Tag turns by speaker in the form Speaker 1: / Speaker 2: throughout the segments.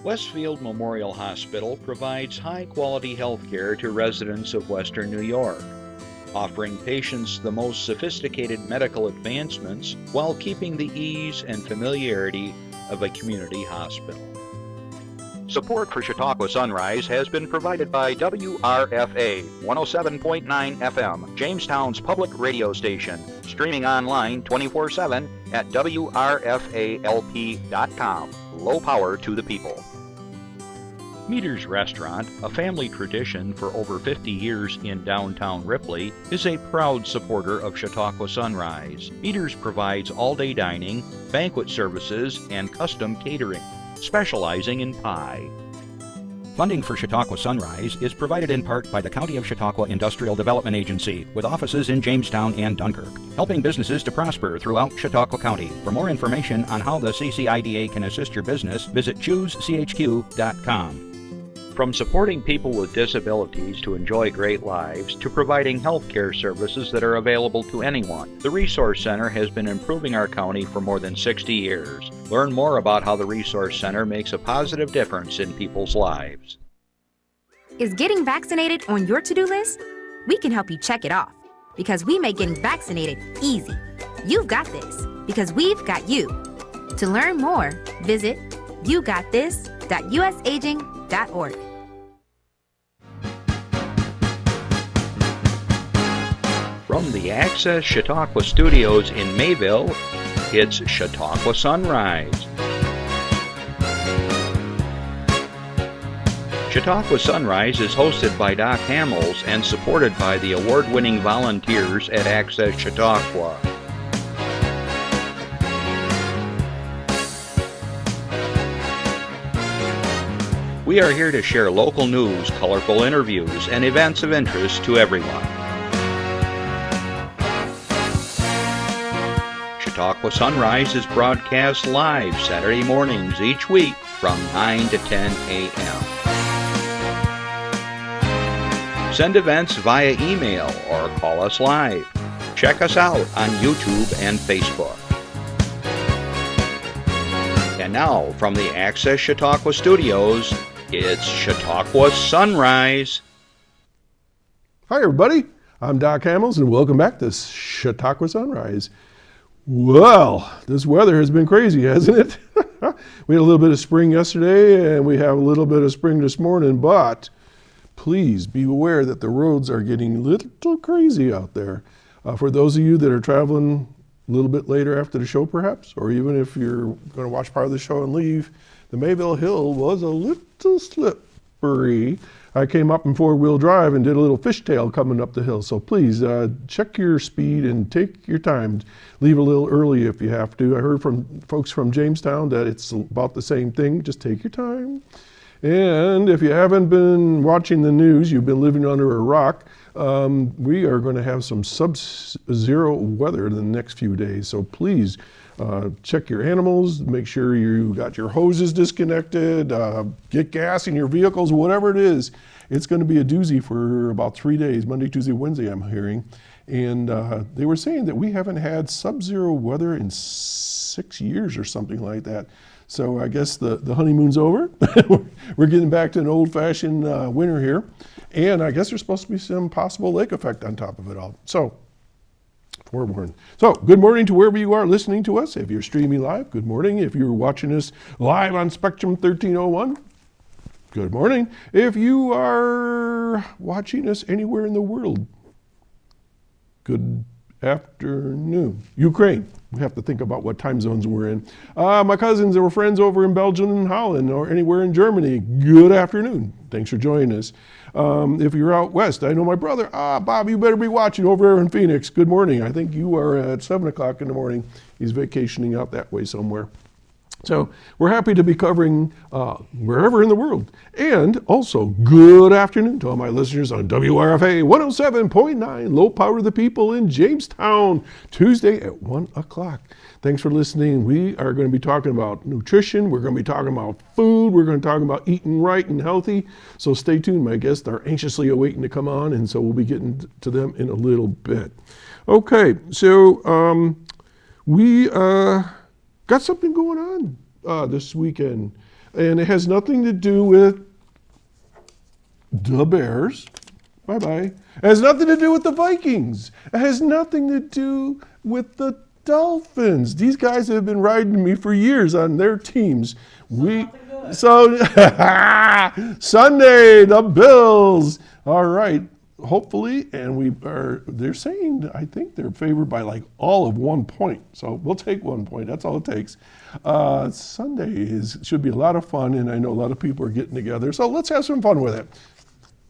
Speaker 1: Westfield Memorial Hospital provides high-quality health care to residents of Western New York, offering patients the most sophisticated medical advancements while keeping the ease and familiarity of a community hospital. Support for Chautauqua Sunrise has been provided by WRFA 107.9 FM, Jamestown's public radio station, streaming online 24/7 at WRFALP.com. Low power to the people. Meter's Restaurant, a family tradition for over 50 years in downtown Ripley, is a proud supporter of Chautauqua Sunrise. Meter's provides all-day dining, banquet services, and custom catering, specializing in pie.
Speaker 2: Funding for Chautauqua Sunrise is provided in part by the County of Chautauqua Industrial Development Agency, with offices in Jamestown and Dunkirk, helping businesses to prosper throughout Chautauqua County. For more information on how the CCIDA can assist your business, visit choosechq.com.
Speaker 1: From supporting people with disabilities to enjoy great lives, to providing health care services that are available to anyone, the Resource Center has been improving our county for more than 60 years. Learn more about how the Resource Center makes a positive difference in people's lives.
Speaker 3: Is getting vaccinated on your to-do list? We can help you check it off, because we make getting vaccinated easy. You've got this, because we've got you. To learn more, visit yougotthis.usaging.org.
Speaker 1: From the Access Chautauqua Studios in Mayville, it's Chautauqua Sunrise. Chautauqua Sunrise is hosted by Doc Hamels and supported by the award-winning volunteers at Access Chautauqua. We are here to share local news, colorful interviews, and events of interest to everyone. Chautauqua Sunrise is broadcast live Saturday mornings each week from 9 to 10 a.m. Send events via email or call us live. Check us out on YouTube and Facebook. And now, from the Access Chautauqua Studios, it's Chautauqua Sunrise.
Speaker 4: Hi, everybody. I'm Doc Hamels, and welcome back to Chautauqua Sunrise. Well, this weather has been crazy, hasn't it? We had a little bit of spring yesterday, and we have a little bit of spring this morning, but please be aware that the roads are getting a little crazy out there. For those of you that are traveling a little bit later after the show, perhaps, or even if you're going to watch part of the show and leave, the Mayville Hill was a little slippery. I came up in four-wheel drive and did a little fishtail coming up the hill. So please check your speed and take your time. Leave a little early if you have to. I heard from folks from Jamestown that it's about the same thing. Just take your time. And if you haven't been watching the news, you've been living under a rock, we are going to have some sub-zero weather in the next few days. So please check your animals, make sure you got your hoses disconnected, get gas in your vehicles, whatever it is. It's going to be a doozy for about 3 days, Monday, Tuesday, Wednesday, I'm hearing. And they were saying that we haven't had sub-zero weather in 6 years or something like that. So I guess the honeymoon's over. We're getting back to an old-fashioned winter here. And I guess there's supposed to be some possible lake effect on top of it all. So, forewarned. So, good morning to wherever you are listening to us. If you're streaming live, good morning. If you're watching us live on Spectrum 1301, good morning. If you are watching us anywhere in the world, good afternoon. Ukraine. We have to think about what time zones we're in. My cousins or friends over in Belgium and Holland or anywhere in Germany, good afternoon. Thanks for joining us. If you're out west, I know my brother, Bob, you better be watching over there in Phoenix. Good morning. I think you are at 7 o'clock in the morning. He's vacationing out that way somewhere. So we're happy to be covering wherever in the world. And also, good afternoon to all my listeners on WRFA 107.9, Low Power to the People in Jamestown, Tuesday at 1 o'clock. Thanks for listening. We are going to be talking about nutrition. We're going to be talking about food. We're going to talk about eating right and healthy. So stay tuned. My guests are anxiously awaiting to come on, and so we'll be getting to them in a little bit. Okay, so we got something going on this weekend. And it has nothing to do with the Bears. Bye-bye. It has nothing to do with the Vikings. It has nothing to do with the Dolphins. These guys have been riding me for years on their teams. So Sunday, the Bills. All right. Hopefully, and they're saying, I think they're favored by like all of 1 point. So we'll take 1 point. That's all it takes. Sunday should be a lot of fun, and I know a lot of people are getting together. So let's have some fun with it.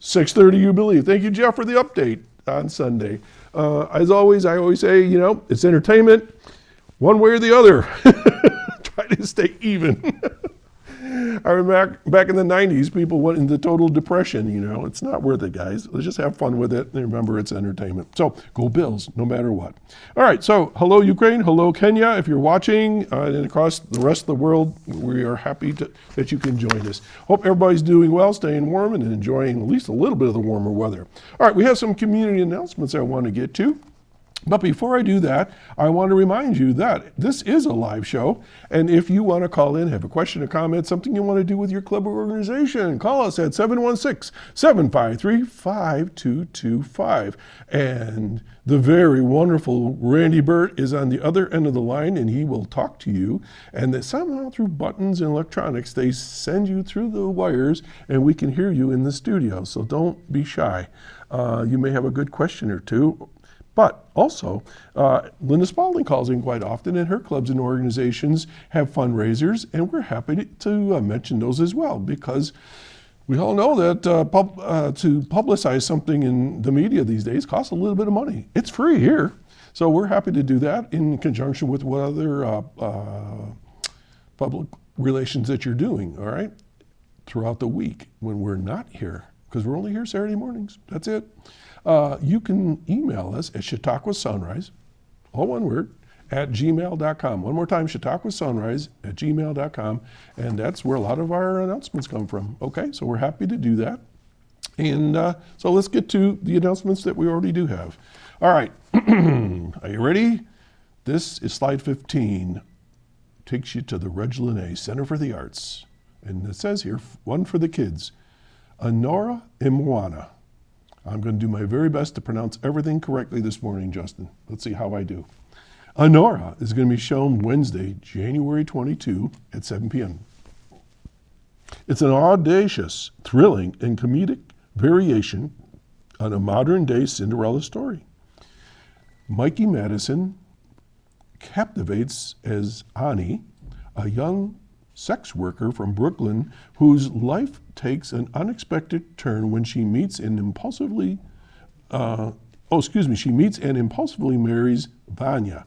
Speaker 4: 6:30, you believe. Thank you, Jeff, for the update on Sunday. As always, I always say, it's entertainment, one way or the other. Try to stay even. I remember back in the 90s, people went into total depression. It's not worth it, guys. Let's just have fun with it. And remember, it's entertainment. So go Bills, no matter what. All right, so hello, Ukraine. Hello, Kenya. If you're watching and across the rest of the world, we are happy that you can join us. Hope everybody's doing well, staying warm, and enjoying at least a little bit of the warmer weather. All right, we have some community announcements I want to get to. But before I do that, I want to remind you that this is a live show, and if you want to call in, have a question, a comment, something you want to do with your club or organization, call us at 716-753-5225. And the very wonderful Randy Burt is on the other end of the line, and he will talk to you. And that somehow through buttons and electronics, they send you through the wires, and we can hear you in the studio. So don't be shy. You may have a good question or two. But also, Linda Spalding calls in quite often, and her clubs and organizations have fundraisers, and we're happy to mention those as well, because we all know that to publicize something in the media these days costs a little bit of money. It's free here. So we're happy to do that in conjunction with what other public relations that you're doing, all right, throughout the week when we're not here, because we're only here Saturday mornings. That's it. You can email us at Chautauqua Sunrise, all one word, at gmail.com. One more time, Chautauqua Sunrise at gmail.com. And that's where a lot of our announcements come from. Okay, so we're happy to do that. And so let's get to the announcements that we already do have. All right, are you ready? This is slide 15. Takes you to the Reg Linnea Center for the Arts. And it says here, one for the kids, Honora and Moana. I'm going to do my very best to pronounce everything correctly this morning, Justin. Let's see how I do. Honora is going to be shown Wednesday, January 22 at 7 p.m. It's an audacious, thrilling, and comedic variation on a modern-day Cinderella story. Mikey Madison captivates as Ani, a young sex worker from Brooklyn whose life takes an unexpected turn when she meets and impulsively marries Vanya,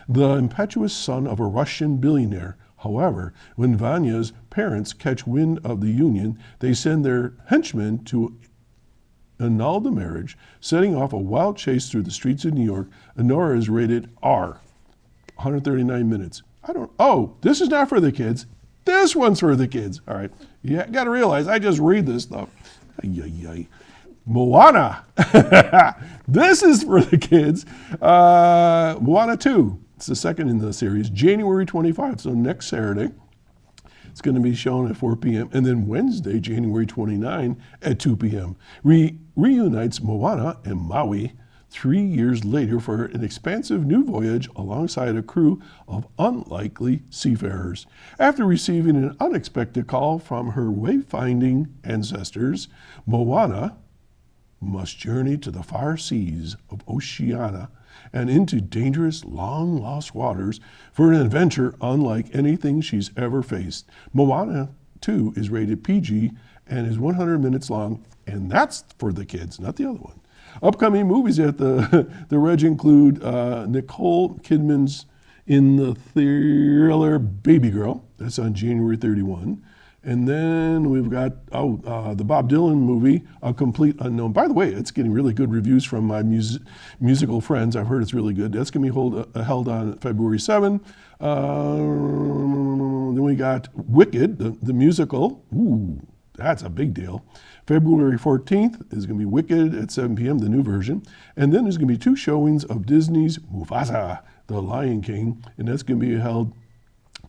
Speaker 4: the impetuous son of a Russian billionaire. However, when Vanya's parents catch wind of the union, they send their henchmen to annul the marriage, setting off a wild chase through the streets of New York. Honora is rated R, 139 minutes. This is not for the kids. This one's for the kids. All right. You got to realize, I just read this stuff. Moana. This is for the kids. Moana 2. It's the second in the series. January 25. So next Saturday. It's going to be shown at 4 p.m. And then Wednesday, January 29 at 2 p.m. Reunites Moana and Maui 3 years later for an expansive new voyage alongside a crew of unlikely seafarers. After receiving an unexpected call from her wayfinding ancestors, Moana must journey to the far seas of Oceania and into dangerous, long-lost waters for an adventure unlike anything she's ever faced. Moana 2 is rated PG and is 100 minutes long, and that's for the kids, not the other one. Upcoming movies at the Reg include Nicole Kidman's in the thriller Baby Girl. That's on January 31. And then we've got the Bob Dylan movie, A Complete Unknown. By the way, it's getting really good reviews from my musical friends. I've heard it's really good. That's going to be held on February 7. Then we got Wicked, the musical. Ooh, that's a big deal. February 14th is going to be Wicked at 7 p.m., the new version. And then there's going to be 2 showings of Disney's Mufasa, The Lion King, and that's going to be held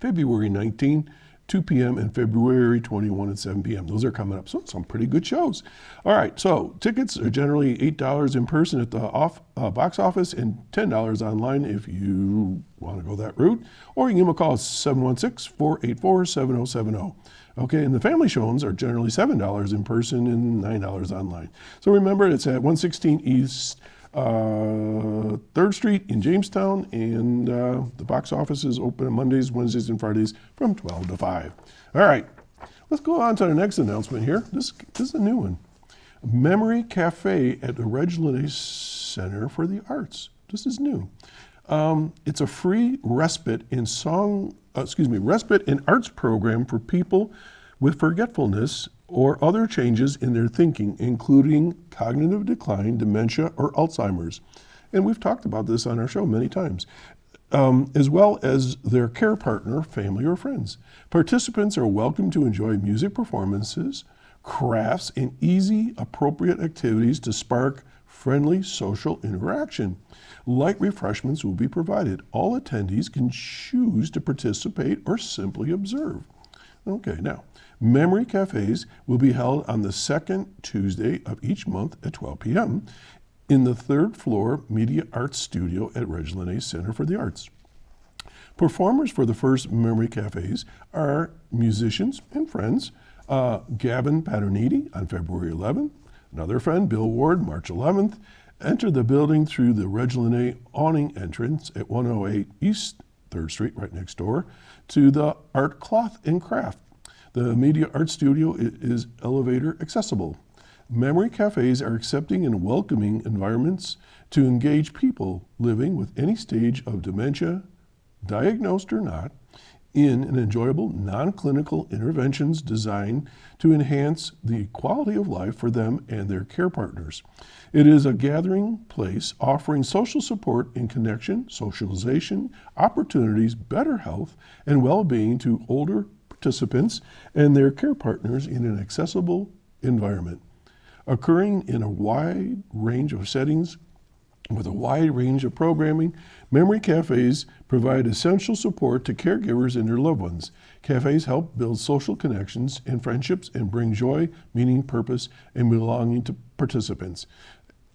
Speaker 4: February 19th 2 p.m. and February 21 at 7 p.m. Those are coming up. So some pretty good shows. All right, so tickets are generally $8 in person at the box office and $10 online if you want to go that route. Or you can give them a call, 716-484-7070. Okay, and the family showings are generally $7 in person and $9 online. So remember, it's at 116 East 3rd Street in Jamestown, and the box office is open on Mondays, Wednesdays, and Fridays from 12 to 5. All right, let's go on to the next announcement here. This is a new one. Memory Cafe at the Linnea Center for the Arts. This is new. It's a free respite and arts program for people with forgetfulness or other changes in their thinking, including cognitive decline, dementia, or Alzheimer's. And we've talked about this on our show many times, as well as their care partner, family, or friends. Participants are welcome to enjoy music performances, crafts, and easy, appropriate activities to spark friendly social interaction. Light refreshments will be provided. All attendees can choose to participate or simply observe. Okay, now, Memory Cafes will be held on the second Tuesday of each month at 12 p.m. in the 3rd floor Media Arts Studio at Linnea Center for the Arts. Performers for the first Memory Cafes are musicians and friends, Gavin Paterniti on February 11th, another friend, Bill Ward, March 11th. Enter the building through the Linnea awning entrance at 108 East 3rd Street, right next door, to the Art Cloth and Craft. The Media Art Studio is elevator accessible. Memory Cafes are accepting and welcoming environments to engage people living with any stage of dementia, diagnosed or not, in an enjoyable non-clinical interventions designed to enhance the quality of life for them and their care partners. It is a gathering place offering social support in connection, socialization, opportunities, better health, and well-being to older participants and their care partners in an accessible environment. Occurring in a wide range of settings with a wide range of programming, Memory Cafes provide essential support to caregivers and their loved ones. Cafes help build social connections and friendships and bring joy, meaning, purpose, and belonging to participants.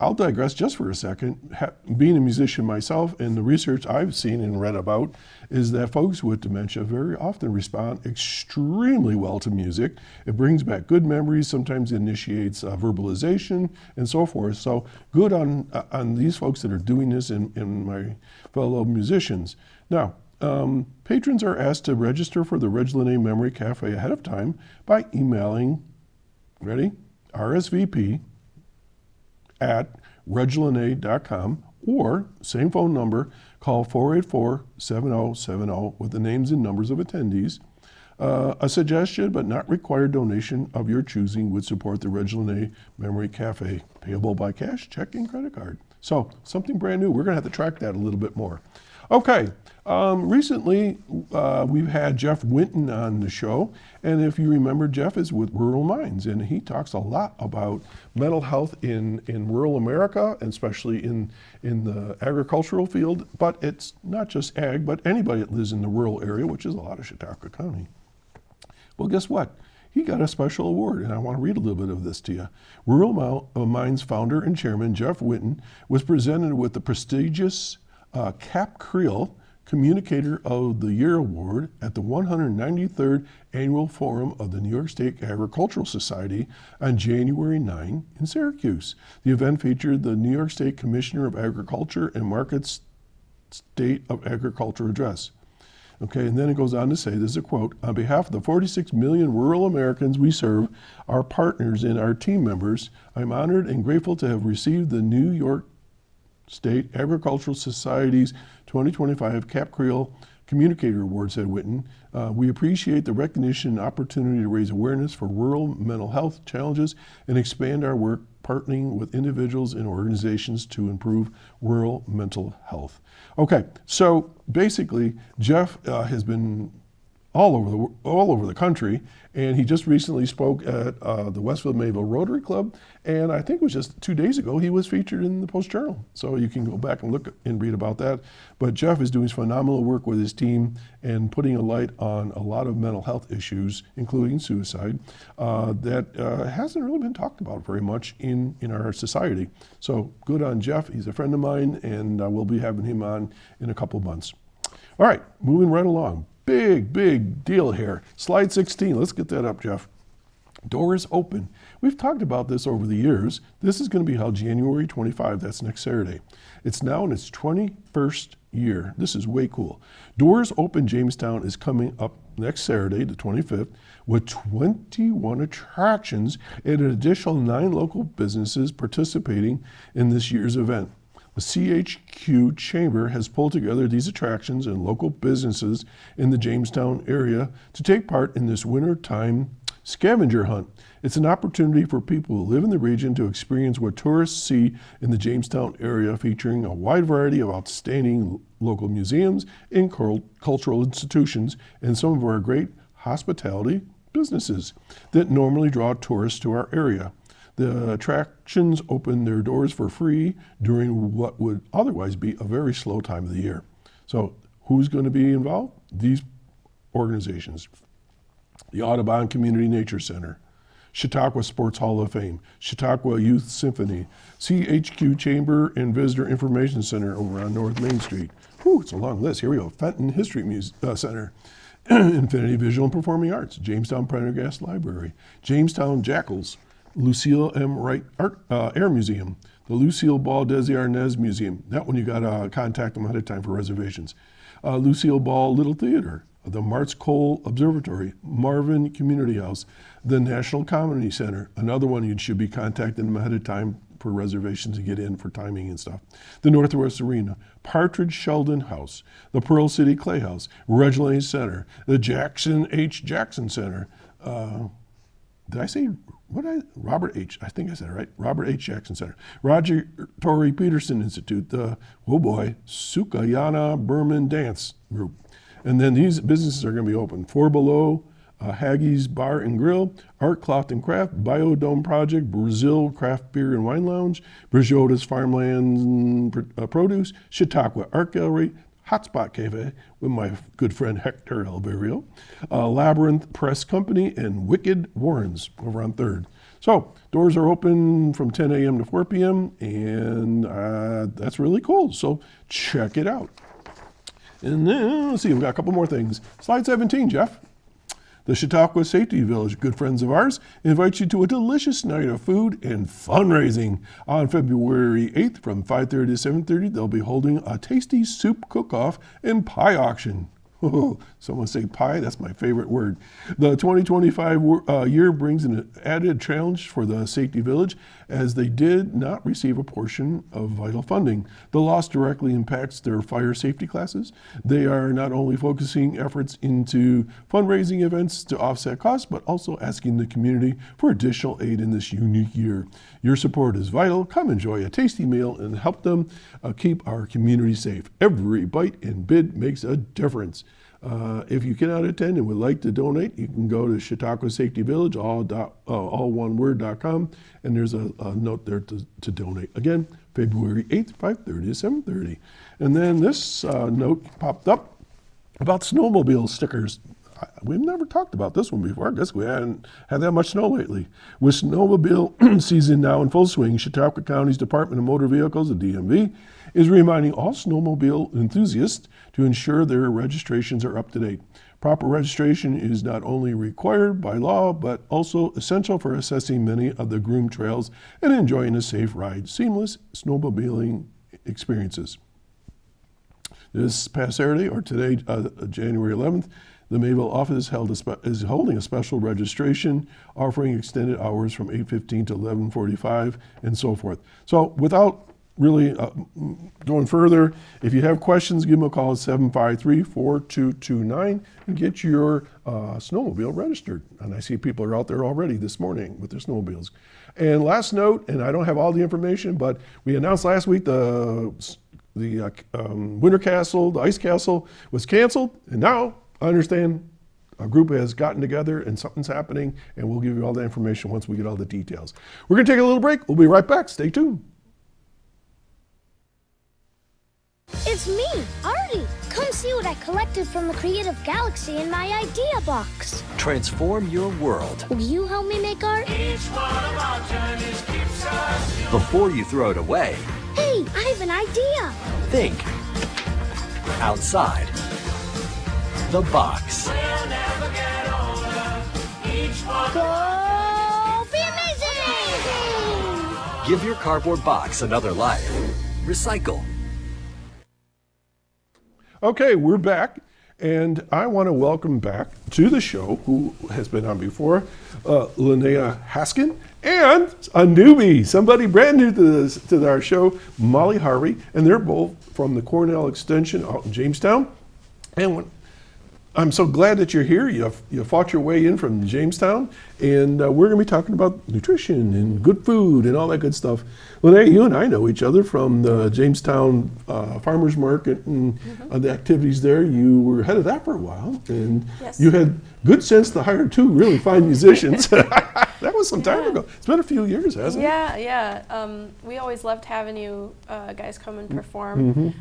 Speaker 4: I'll digress just for a second. Being a musician myself, and the research I've seen and read about is that folks with dementia very often respond extremely well to music. It brings back good memories, sometimes initiates verbalization and so forth. So good on these folks that are doing this and my fellow musicians. Now, patrons are asked to register for the Linnea Memory Cafe ahead of time by emailing, ready, RSVP at reglinnea.com, or same phone number, call 484-7070 with the names and numbers of attendees. A suggested but not required donation of your choosing would support the Linnea Memory Cafe, payable by cash, check, and credit card. So something brand new. We're going to have to track that a little bit more. Okay, recently we've had Jeff Winton on the show, and if you remember, Jeff is with Rural Minds, and he talks a lot about mental health in rural America, and especially in the agricultural field, but it's not just ag, but anybody that lives in the rural area, which is a lot of Chautauqua County. Well, guess what? He got a special award, and I want to read a little bit of this to you. Rural Minds founder and chairman Jeff Winton was presented with the prestigious Cap Creel Communicator of the Year Award at the 193rd Annual Forum of the New York State Agricultural Society on January 9 in Syracuse. The event featured the New York State Commissioner of Agriculture and Markets State of Agriculture address. Okay, and then it goes on to say, this is a quote, "On behalf of the 46 million rural Americans we serve, our partners and our team members, I'm honored and grateful to have received the New York State Agricultural Society's 2025 Cap Creel Communicator Award," said Winton. "We appreciate the recognition and opportunity to raise awareness for rural mental health challenges and expand our work partnering with individuals and organizations to improve rural mental health." Okay, so basically, Jeff has been all over the country. And he just recently spoke at the Westfield Mayville Rotary Club, and I think it was just 2 days ago he was featured in the Post-Journal. So you can go back and look and read about that. But Jeff is doing phenomenal work with his team and putting a light on a lot of mental health issues, including suicide, that hasn't really been talked about very much in our society. So good on Jeff. He's a friend of mine, and we'll be having him on in a couple months. All right, moving right along. Big deal here. Slide 16, let's get that up, Jeff. Doors open. We've talked about this over the years. This is going to be held January 25, that's next Saturday. It's now in its 21st year. This is way cool. Doors Open Jamestown is coming up next Saturday, the 25th, with 21 attractions and an additional 9 local businesses participating in this year's event. The CHQ Chamber has pulled together these attractions and local businesses in the Jamestown area to take part in this wintertime scavenger hunt. It's an opportunity for people who live in the region to experience what tourists see in the Jamestown area, featuring a wide variety of outstanding local museums and cultural institutions and some of our great hospitality businesses that normally draw tourists to our area. The attractions open their doors for free during what would otherwise be a very slow time of the year. So who's going to be involved? These organizations. The Audubon Community Nature Center, Chautauqua Sports Hall of Fame, Chautauqua Youth Symphony, CHQ Chamber and Visitor Information Center over on North Main Street. Whew, it's a long list. Here we go. Fenton History Center, Infinity Visual and Performing Arts, Jamestown Prendergast Library, Jamestown Jackals, Lucille M. Wright Air Museum, the Lucille Ball Desi Arnaz Museum. That one you got to contact them ahead of time for reservations. Lucille Ball Little Theater, the Martz Cole Observatory, Marvin Community House, the National Comedy Center. Another one you should be contacting them ahead of time for reservations to get in for timing and stuff. The Northwest Arena, Partridge Sheldon House, the Pearl City Clay House, Reg Lane Center, the Jackson H. Jackson Center. Did I say Robert H. I think I said it right. Robert H. Jackson Center. Roger Torrey Peterson Institute. The, Sukayana Berman Dance Group. And then these businesses are going to be open. Four Below, Haggie's Bar and Grill, Art Cloth and Craft, Biodome Project, Brazil Craft Beer and Wine Lounge, Brigida's Farmland Produce, Chautauqua Art Gallery, Hotspot Cafe with my good friend Hector Alverio, Labyrinth Press Company, and Wicked Warrens over on 3rd. So doors are open from 10 a.m. to 4 p.m. and that's really cool. So check it out. And then, let's see, we've got a couple more things. Slide 17, Jeff. The Chautauqua Safety Village, good friends of ours, invites you to a delicious night of food and fundraising. On February 8th from 5:30 to 7:30, they'll be holding a tasty soup cook-off and pie auction. Oh, someone say pie, that's my favorite word. The 2025 year brings an added challenge for the Safety Village as they did not receive a portion of vital funding. The loss directly impacts their fire safety classes. They are not only focusing efforts into fundraising events to offset costs, but also asking the community for additional aid in this unique year. Your support is vital. Come enjoy a tasty meal and help them keep our community safe. Every bite and bid makes a difference. If you cannot attend and would like to donate, you can go to Chautauqua Safety Village, all one word.com, and there's a note there to donate. Again, February 8th, 5:30 to 7:30. And then this note popped up about snowmobile stickers. We've never talked about this one before. I guess we hadn't had that much snow lately. With snowmobile season now in full swing, Chautauqua County's Department of Motor Vehicles, the DMV, is reminding all snowmobile enthusiasts to ensure their registrations are up to date. Proper registration is not only required by law, but also essential for assessing many of the groomed trails and enjoying a safe ride, seamless snowmobiling experiences. This past Saturday, or today, January 11th, the Mayville office is holding a special registration, offering extended hours from 8:15 to 11:45 and so forth. So without really going further, if you have questions, give them a call at 753-4229 and get your snowmobile registered. And I see people are out there already this morning with their snowmobiles. And last note, and I don't have all the information, but we announced last week the Winter Castle, the Ice Castle was canceled, and now I understand a group has gotten together and something's happening, and we'll give you all the information once we get all the details. We're going to take a little break. We'll be right back. Stay tuned.
Speaker 5: It's me, Artie. Come see what I collected from the Creative Galaxy in my idea box.
Speaker 6: Transform your world.
Speaker 5: Will you help me make art?
Speaker 7: Each one of our journeys keeps us.
Speaker 6: Before you throw it away,
Speaker 5: Hey, I have an idea.
Speaker 6: think outside the box.
Speaker 7: We'll never get older. Each one
Speaker 5: Go be amazing!
Speaker 6: Give your cardboard box another life. Recycle.
Speaker 4: Okay, we're back, and I want to welcome back to the show, who has been on before, Linnea Haskin, and a newbie, somebody brand new to our show, Molly Harvey, and they're both from the Cornell Extension out in Jamestown. And I'm so glad that you're here. You fought your way in from Jamestown, and we're going to be talking about nutrition and good food and all that good stuff. Linnea, you and I know each other from the Jamestown Farmers Market and the activities there. You were head of that for a while, and
Speaker 8: Yes.
Speaker 4: you had good sense to hire two really fine musicians. That was some time ago. It's been a few years, hasn't it?
Speaker 8: Yeah. We always loved having you guys come and perform.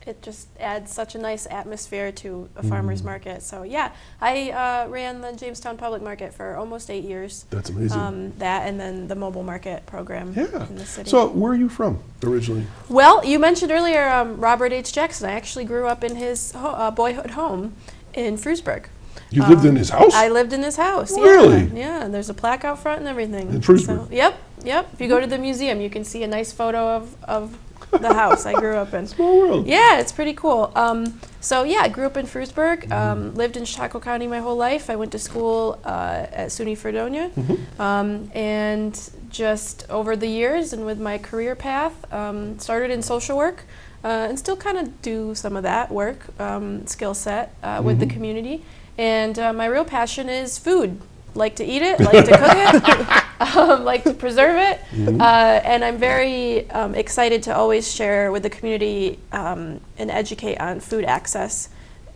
Speaker 8: It just adds such a nice atmosphere to a farmer's market. So yeah, I ran the Jamestown Public Market for almost 8 years.
Speaker 4: That's amazing.
Speaker 8: That and then the mobile market program in the city.
Speaker 4: So where are you from originally?
Speaker 8: Well, you mentioned earlier Robert H. Jackson. I actually grew up in his boyhood home in Frewsburg.
Speaker 4: You lived in his house?
Speaker 8: I lived in his house.
Speaker 4: Really?
Speaker 8: Yeah, and there's a plaque out front and everything.
Speaker 4: In Frewsburg?
Speaker 8: So, yep. If you go to the museum, you can see a nice photo of the house I grew up in.
Speaker 4: Small world.
Speaker 8: Yeah, it's pretty cool. So yeah, I grew up in Frewsburg, lived in Chautauqua County my whole life. I went to school at SUNY Fredonia, and just over the years and with my career path, started in social work, and still kind of do some of that work, skill set with the community. And my real passion is food. Like to eat it, like to cook it, like to preserve it, and I'm very excited to always share with the community and educate on food access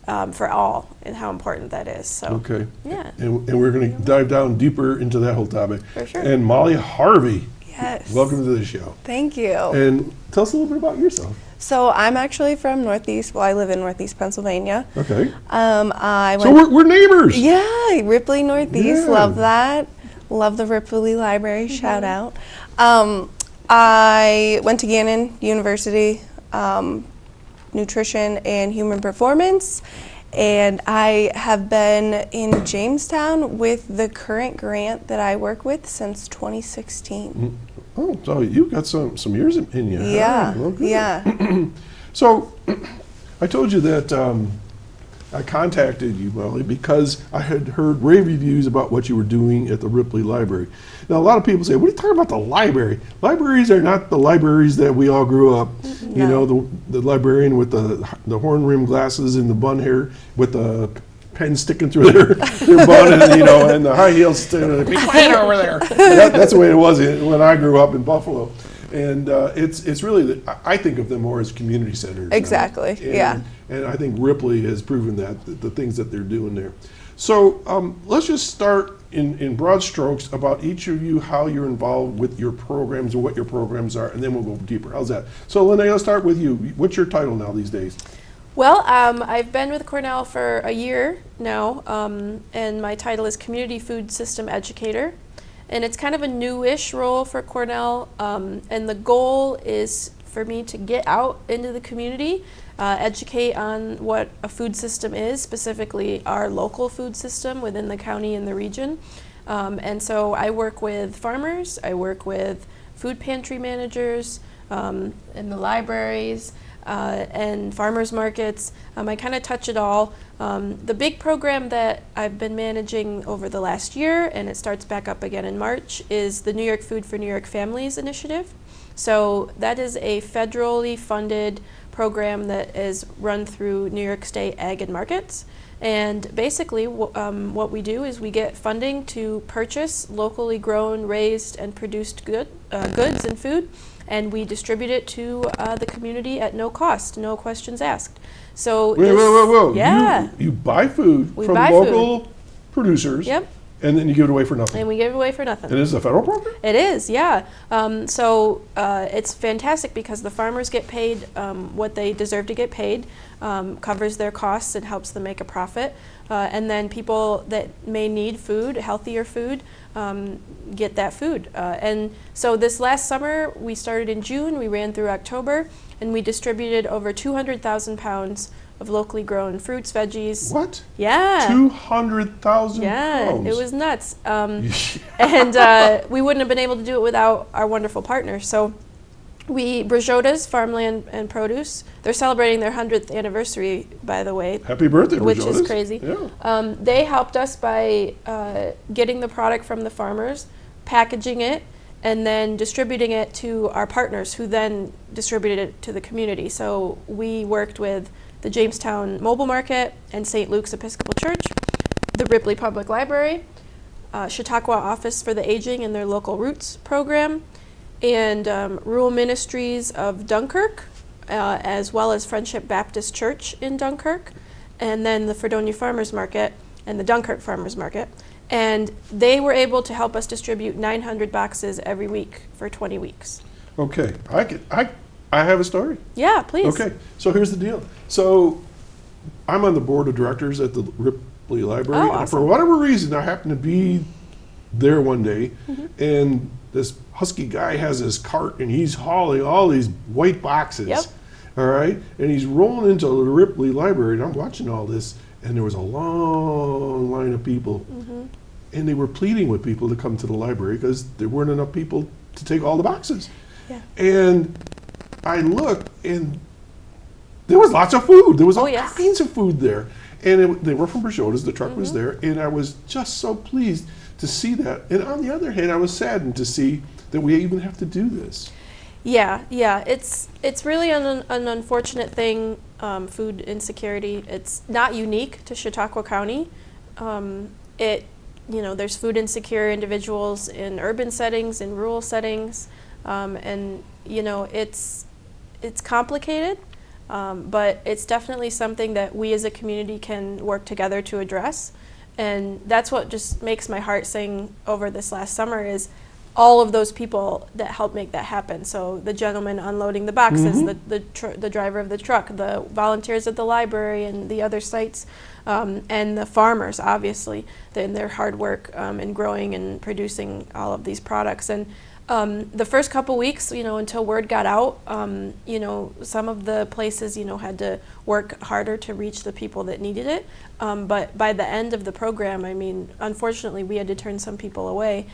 Speaker 8: for all and how important that is. So,
Speaker 4: Okay.
Speaker 8: yeah.
Speaker 4: And we're going to dive down deeper into that whole topic.
Speaker 8: For sure.
Speaker 4: And Molly Harvey,
Speaker 9: Yes.
Speaker 4: welcome to the show.
Speaker 9: Thank you.
Speaker 4: And tell us a little bit about yourself.
Speaker 9: So I'm actually from Northeast. Well, I live in Northeast Pennsylvania.
Speaker 4: Okay.
Speaker 9: I
Speaker 4: So
Speaker 9: went.
Speaker 4: we're neighbors.
Speaker 9: Yeah, Ripley Northeast.
Speaker 4: Yeah.
Speaker 9: Love that. Love the Ripley Library. Shout out. I went to Gannon University, nutrition and human performance, and I have been in Jamestown with the current grant that I work with since 2016.
Speaker 4: Oh, so you've got some years in you.
Speaker 9: Yeah,
Speaker 4: Well, good.
Speaker 9: yeah.
Speaker 4: So I told you that I contacted you, Molly, because I had heard rave reviews about what you were doing at the Ripley Library. Now, a lot of people say, what are you talking about the library? Libraries are not the libraries that we all grew up. You know, the librarian with the horn-rimmed glasses and the bun hair with the pen sticking through their bun and, and the high heels sticking. Be quiet over there. That's the way it was when I grew up in Buffalo. And it's really, I think of them more as community centers.
Speaker 9: Exactly, yeah.
Speaker 4: And I think Ripley has proven that, the things that they're doing there. So let's just start in broad strokes about each of you, how you're involved with your programs and what your programs are, and then we'll go deeper. How's that? So Linnea, let's start with you. What's your title now these days?
Speaker 8: Well, I've been with Cornell for a year now, and my title is Community Food System Educator. And it's kind of a newish role for Cornell, and the goal is for me to get out into the community, educate on what a food system is, specifically our local food system within the county and the region. And so I work with farmers, I work with food pantry managers in the libraries, and farmers markets. I kind of touch it all. The big program that I've been managing over the last year, and it starts back up again in March, is the New York Food for New York Families initiative. So that is a federally funded program that is run through New York State Ag and Markets. And basically what we do is we get funding to purchase locally grown, raised, and produced goods and food, and we distribute it to the community at no cost, no questions asked. So
Speaker 4: whoa.
Speaker 8: Yeah.
Speaker 4: You buy food
Speaker 8: We
Speaker 4: from
Speaker 8: buy
Speaker 4: local producers.
Speaker 8: Yep.
Speaker 4: And then you give it away for nothing.
Speaker 8: And we give it away for nothing.
Speaker 4: And is it a federal program?
Speaker 8: It is, yeah. So it's fantastic because the farmers get paid what they deserve to get paid, covers their costs and helps them make a profit. And then people that may need food, healthier food, get that food. And so this last summer, we started in June, we ran through October, and we distributed over 200,000 pounds of locally grown fruits, veggies.
Speaker 4: What?
Speaker 8: Yeah.
Speaker 4: 200,000
Speaker 8: Yeah,
Speaker 4: pounds.
Speaker 8: it was nuts. And we wouldn't have been able to do it without our wonderful partners. So Brajota's Farmland and Produce, they're celebrating their 100th anniversary, by the way.
Speaker 4: Happy birthday,
Speaker 8: Which
Speaker 4: Brajota's.
Speaker 8: is crazy.
Speaker 4: Yeah.
Speaker 8: They helped us by getting the product from the farmers, packaging it, and then distributing it to our partners, who then distributed it to the community. So we worked with the Jamestown Mobile Market and St. Luke's Episcopal Church, the Ripley Public Library, Chautauqua Office for the Aging and their Local Roots program, and Rural Ministries of Dunkirk, as well as Friendship Baptist Church in Dunkirk, and then the Fredonia Farmers Market and the Dunkirk Farmers Market. And they were able to help us distribute 900 boxes every week for 20 weeks.
Speaker 4: Okay, I have a story.
Speaker 8: Yeah, please.
Speaker 4: Okay, so here's the deal. So I'm on the board of directors at the Ripley Library.
Speaker 8: Oh,
Speaker 4: And for
Speaker 8: awesome.
Speaker 4: whatever reason, I happened to be there one day,
Speaker 8: Mm-hmm.
Speaker 4: and this husky guy has his cart, and he's hauling all these white boxes.
Speaker 8: Yep.
Speaker 4: All right, and he's rolling into the Ripley Library, and I'm watching all this, and there was a long line of people,
Speaker 8: Mm-hmm.
Speaker 4: and they were pleading with people to come to the library because there weren't enough people to take all the boxes.
Speaker 8: Yeah.
Speaker 4: And I looked, and there was lots of food. There was all
Speaker 8: yes.
Speaker 4: kinds of food there. And they were from Brajota's, the truck
Speaker 8: Mm-hmm.
Speaker 4: was there, and I was just so pleased to see that. And on the other hand, I was saddened to see that we even have to do this.
Speaker 8: Yeah. It's really an unfortunate thing, food insecurity. It's not unique to Chautauqua County. There's food insecure individuals in urban settings, in rural settings, and it's complicated, but it's definitely something that we as a community can work together to address. And that's what just makes my heart sing over this last summer, is all of those people that helped make that happen. So the gentleman unloading the boxes,
Speaker 4: Mm-hmm.
Speaker 8: the driver of the truck, the volunteers at the library and the other sites, and the farmers, obviously, in their hard work in growing and producing all of these products. And the first couple weeks, until word got out, some of the places, had to work harder to reach the people that needed it. But by the end of the program, unfortunately, we had to turn some people away.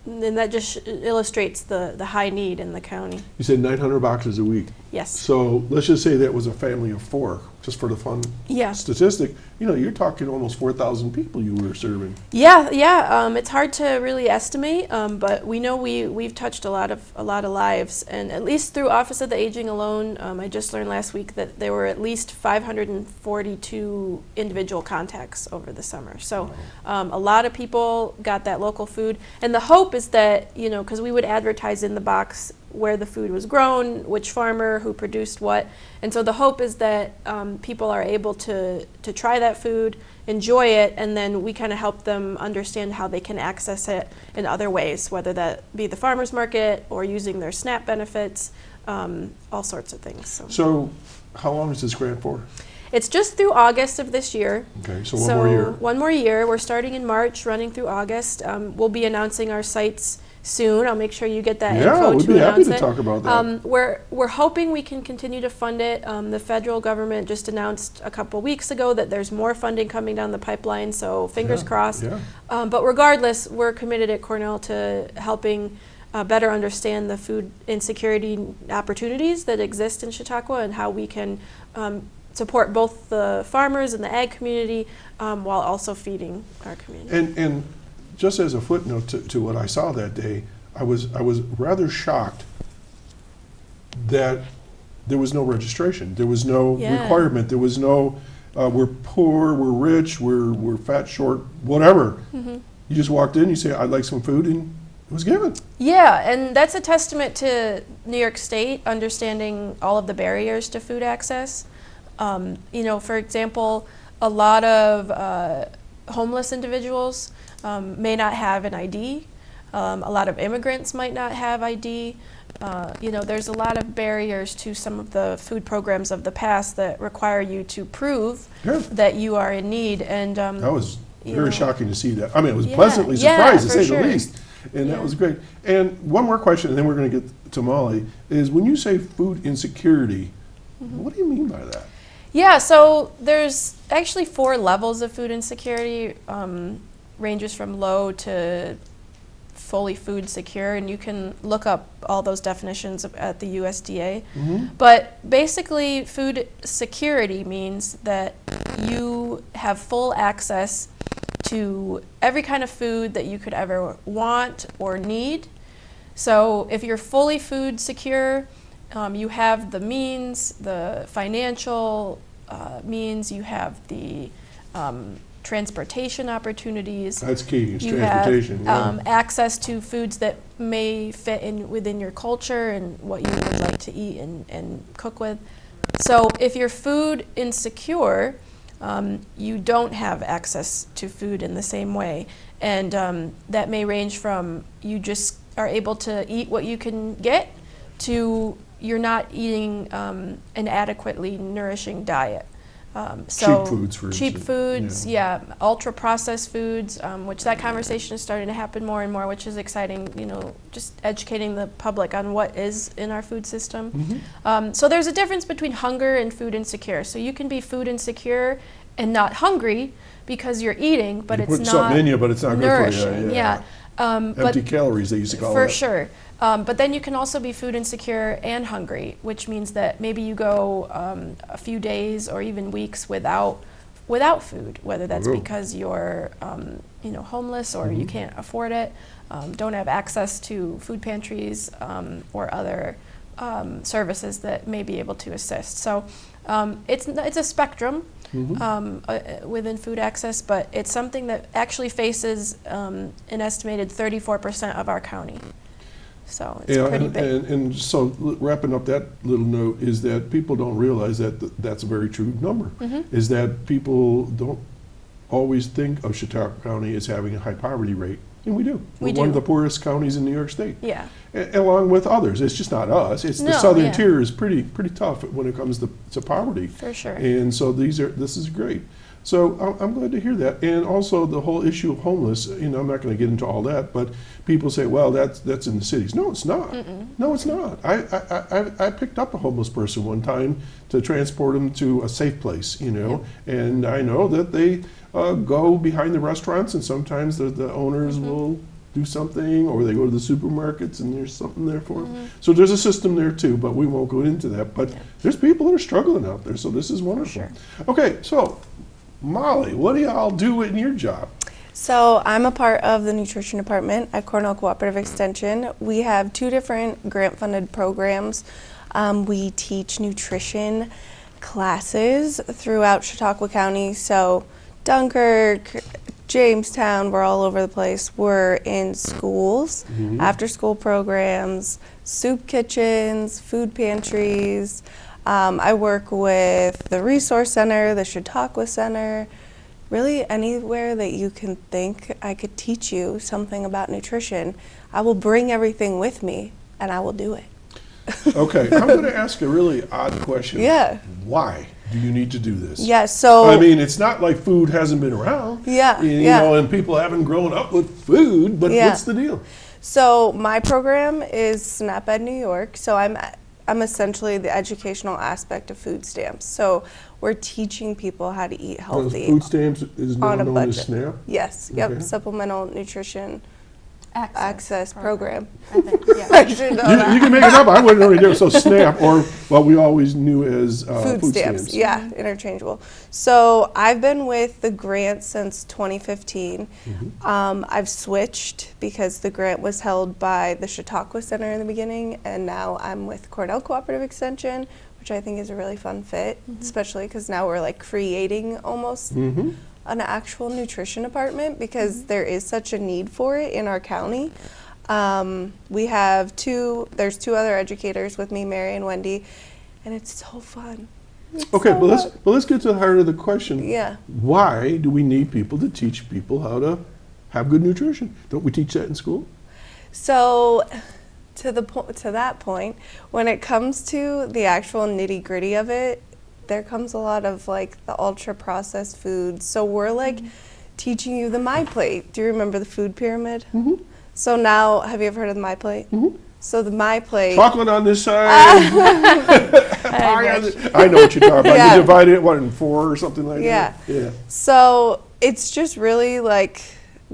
Speaker 8: And that just illustrates the high need in the county.
Speaker 4: You said 900 boxes a week.
Speaker 8: Yes.
Speaker 4: So let's just say that was a family of 4, just for the fun
Speaker 8: Yeah.
Speaker 4: statistic. You're talking almost 4,000 people you were serving.
Speaker 8: Yeah. It's hard to really estimate, but we know we've touched a lot of lives, and at least through Office of the Aging alone, I just learned last week that there were at least 542 individual contacts over the summer. So a lot of people got that local food, and the hope is that because we would advertise in the box where the food was grown, which farmer, who produced what. And so the hope is that people are able to try that food, enjoy it, and then we kind of help them understand how they can access it in other ways, whether that be the farmer's market or using their SNAP benefits, all sorts of things.
Speaker 4: So how long is this grant for?
Speaker 8: It's just through August of this year.
Speaker 4: Okay, so one more year.
Speaker 8: One more year. We're starting in March, running through August. We'll be announcing our sites soon. I'll make sure you get that info
Speaker 4: Yeah, we'd
Speaker 8: to
Speaker 4: be happy
Speaker 8: announce
Speaker 4: to
Speaker 8: it.
Speaker 4: talk about that.
Speaker 8: We're hoping we can continue to fund it. The federal government just announced a couple weeks ago that there's more funding coming down the pipeline, so fingers crossed.
Speaker 4: Yeah.
Speaker 8: But regardless, we're committed at Cornell to helping better understand the food insecurity opportunities that exist in Chautauqua and how we can support both the farmers and the ag community while also feeding our community.
Speaker 4: And just as a footnote to what I saw that day, I was rather shocked that there was no registration. There was no
Speaker 8: Yeah.
Speaker 4: requirement. There was no, we're poor, we're rich, we're fat, short, whatever.
Speaker 8: Mm-hmm.
Speaker 4: You just walked in, you say, I'd like some food, and it was given.
Speaker 8: Yeah, and that's a testament to New York State understanding all of the barriers to food access. For example, a lot of homeless individuals may not have an ID. A lot of immigrants might not have ID. There's a lot of barriers to some of the food programs of the past that require you to prove that you are in need. And
Speaker 4: that was very shocking to see that. I mean, it was pleasantly surprised, to say the least. And that was great. And one more question, and then we're going to get to Molly, is when you say food insecurity, what do you mean by that?
Speaker 8: Yeah, so there's actually 4 levels of food insecurity, ranges from low to fully food secure, and you can look up all those definitions at the USDA. But basically, food security means that you have full access to every kind of food that you could ever want or need. So if you're fully food secure, you have the means, the financial means, you have the transportation opportunities.
Speaker 4: That's key, is
Speaker 8: you
Speaker 4: transportation.
Speaker 8: have access to foods that may fit in within your culture and what you would like to eat and cook with. So if you're food insecure, you don't have access to food in the same way. And that may range from you just are able to eat what you can get to you're not eating an adequately nourishing diet.
Speaker 4: Cheap foods, for
Speaker 8: cheap
Speaker 4: instance.
Speaker 8: foods, ultra processed foods, which that conversation is starting to happen more and more, which is exciting. Just educating the public on what is in our food system. So there's a difference between hunger and food insecure. So you can be food insecure and not hungry because you're eating, but it's not
Speaker 4: something in you, but it's not
Speaker 8: nourishing.
Speaker 4: good for you. Empty calories, they used to call it.
Speaker 8: For sure. But then you can also be food insecure and hungry, which means that maybe you go a few days or even weeks without food, whether that's because you're homeless or you can't afford it, don't have access to food pantries or other services that may be able to assist. So it's a spectrum within food access, but it's something that actually faces an estimated 34% of our county. So it's pretty big.
Speaker 4: And so wrapping up that little note is that people don't realize that that's a very true number, is that people don't always think of Chautauqua County as having a high poverty rate. And we do. We're one of the poorest counties in New York State.
Speaker 8: Yeah.
Speaker 4: Along with others. It's just not us. It's the southern tier is pretty tough when it comes to poverty.
Speaker 8: For sure.
Speaker 4: And so this is great. So I'm glad to hear that. And also the whole issue of homeless, I'm not going to get into all that, but people say, well, that's in the cities. No, it's not. No, it's not. I picked up a homeless person one time to transport him to a safe place, and I know that they go behind the restaurants, and sometimes the owners will do something, or they go to the supermarkets and there's something there for them. So there's a system there too, but we won't go into that. But there's people that are struggling out there, so this is wonderful.
Speaker 8: Sure.
Speaker 4: Okay, so Molly, what do y'all do in your job?
Speaker 9: So I'm a part of the nutrition department at Cornell Cooperative Extension. We have 2 different grant-funded programs. We teach nutrition classes throughout Chautauqua County. So Dunkirk, Jamestown, we're all over the place. We're in schools, after-school programs, soup kitchens, food pantries. I work with the Resource Center, the Chautauqua Center, really anywhere that you can think I could teach you something about nutrition. I will bring everything with me, and I will do it.
Speaker 4: Okay, I'm going to ask a really odd question.
Speaker 9: Yeah.
Speaker 4: Why do you need to do this?
Speaker 9: Yeah, so...
Speaker 4: I mean, it's not like food hasn't been around.
Speaker 9: Yeah,
Speaker 4: and people haven't grown up with food, but what's the deal?
Speaker 9: So my program is SNAP Ed New York, so I'm essentially the educational aspect of food stamps. So we're teaching people how to eat healthy.
Speaker 4: Food stamps is now known as SNAP?
Speaker 9: Yes, Supplemental Nutrition Access Program.
Speaker 8: I think,
Speaker 9: I should know that.
Speaker 4: You can make it up. I wouldn't know any difference. So SNAP, or what we always knew as food stamps.
Speaker 9: Yeah, interchangeable. So I've been with the grant since 2015. I've switched because the grant was held by the Chautauqua Center in the beginning, and now I'm with Cornell Cooperative Extension, which I think is a really fun fit, especially because now we're like creating almost an actual nutrition department because there is such a need for it in our county. We have there's two other educators with me, Mary and Wendy, and it's so fun.
Speaker 4: Okay, but let's get to the heart of the question.
Speaker 9: Yeah.
Speaker 4: Why do we need people to teach people how to have good nutrition? Don't we teach that in school?
Speaker 9: So to that point, when it comes to the actual nitty-gritty of it, there comes a lot of like the ultra processed foods. So we're like teaching you the My Plate. Do you remember the food pyramid? So now, have you ever heard of the My Plate? So the My Plate.
Speaker 4: Chocolate on this side. I know what you're talking about.
Speaker 9: Yeah.
Speaker 4: You divide it, what, in 4 or something like that? Yeah.
Speaker 9: So it's just really like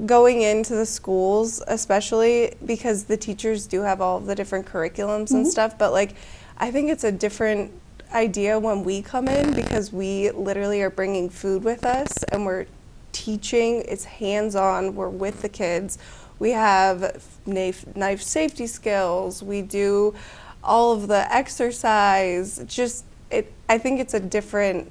Speaker 9: going into the schools, especially because the teachers do have all of the different curriculums and stuff, but like I think it's a different idea when we come in because we literally are bringing food with us and we're teaching. It's hands-on. We're with the kids. We have knife safety skills. We do all of the exercise. I think it's a different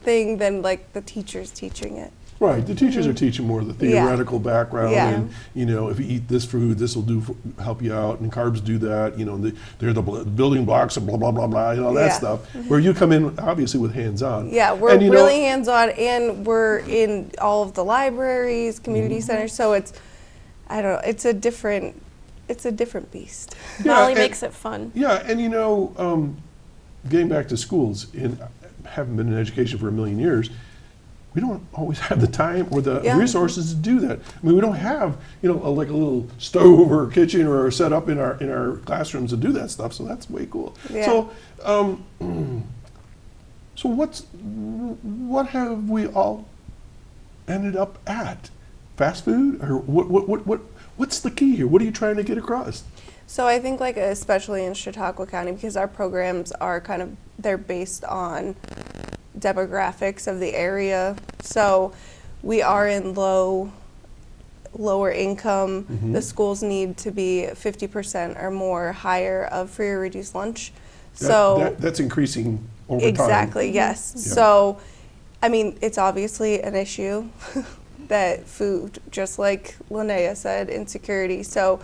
Speaker 9: thing than like the teachers teaching it.
Speaker 4: Right, the teachers are teaching more of the theoretical background, and you know, if you eat this food, this will help you out, and carbs do that. You know, they're the building blocks of blah blah blah blah, you know, that stuff. Where you come in obviously with hands-on.
Speaker 9: Yeah, we're really hands-on, and we're in all of the libraries, community centers. So it's a different beast.
Speaker 8: Molly makes it fun.
Speaker 4: Yeah, and you know, getting back to schools, and having been in education for a million years, we don't always have the time or the resources to do that. I mean, we don't have, you know, like a little stove or kitchen or set up in our classrooms to do that stuff. So that's way cool.
Speaker 9: Yeah.
Speaker 4: So what have we all ended up at? Fast food, or what's the key here? What are you trying to get across?
Speaker 9: So I think like especially in Chautauqua County, because our programs are they're based on demographics of the area. So we are in lower income. The schools need to be 50% or more higher of free or reduced lunch.
Speaker 4: That's increasing over time.
Speaker 9: Exactly, yes. Yeah. So, I mean, it's obviously an issue that food, just like Linnea said, insecurity. So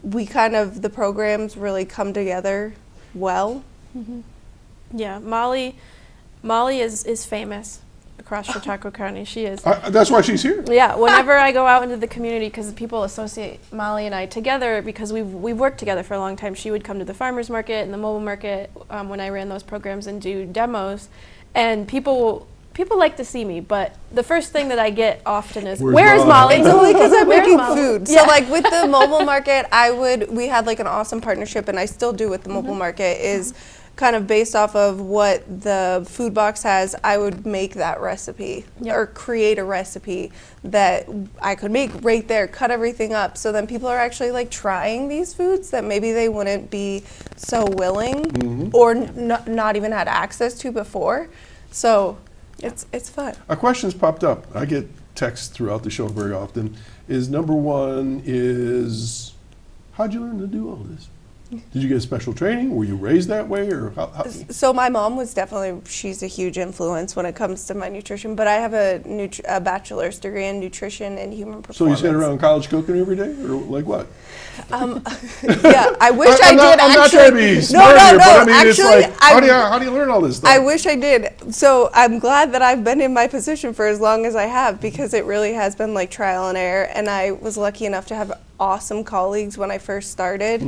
Speaker 9: the programs really come together well.
Speaker 8: Yeah, Molly is famous across Chautauqua County. She is.
Speaker 4: That's why she's here.
Speaker 8: Yeah, whenever I go out into the community, because people associate Molly and I together because we've worked together for a long time. She would come to the farmers market and the mobile market when I ran those programs and do demos, and people like to see me, but the first thing that I get often is, where's Molly?
Speaker 9: It's only because I'm making food. So like with the mobile market, we had like an awesome partnership, and I still do with the mobile market, is kind of based off of what the food box has. I would make that recipe or create a recipe that I could make right there, cut everything up. So then people are actually like trying these foods that maybe they wouldn't be so willing or not even had access to before. So it's fun.
Speaker 4: A question's popped up. I get texts throughout the show very often. Number one is, how'd you learn to do all this? Did you get special training? Were you raised that way, or how?
Speaker 9: So my mom was she's a huge influence when it comes to my nutrition, but I have a bachelor's degree in nutrition and human performance.
Speaker 4: So you sit around college cooking every day, or like what?
Speaker 9: Yeah, I wish I did.
Speaker 4: I'm not trying to be smart here, but I mean, actually, it's like, how do you learn all this stuff?
Speaker 9: I wish I did. So I'm glad that I've been in my position for as long as I have, because it really has been like trial and error, and I was lucky enough to have awesome colleagues when I first started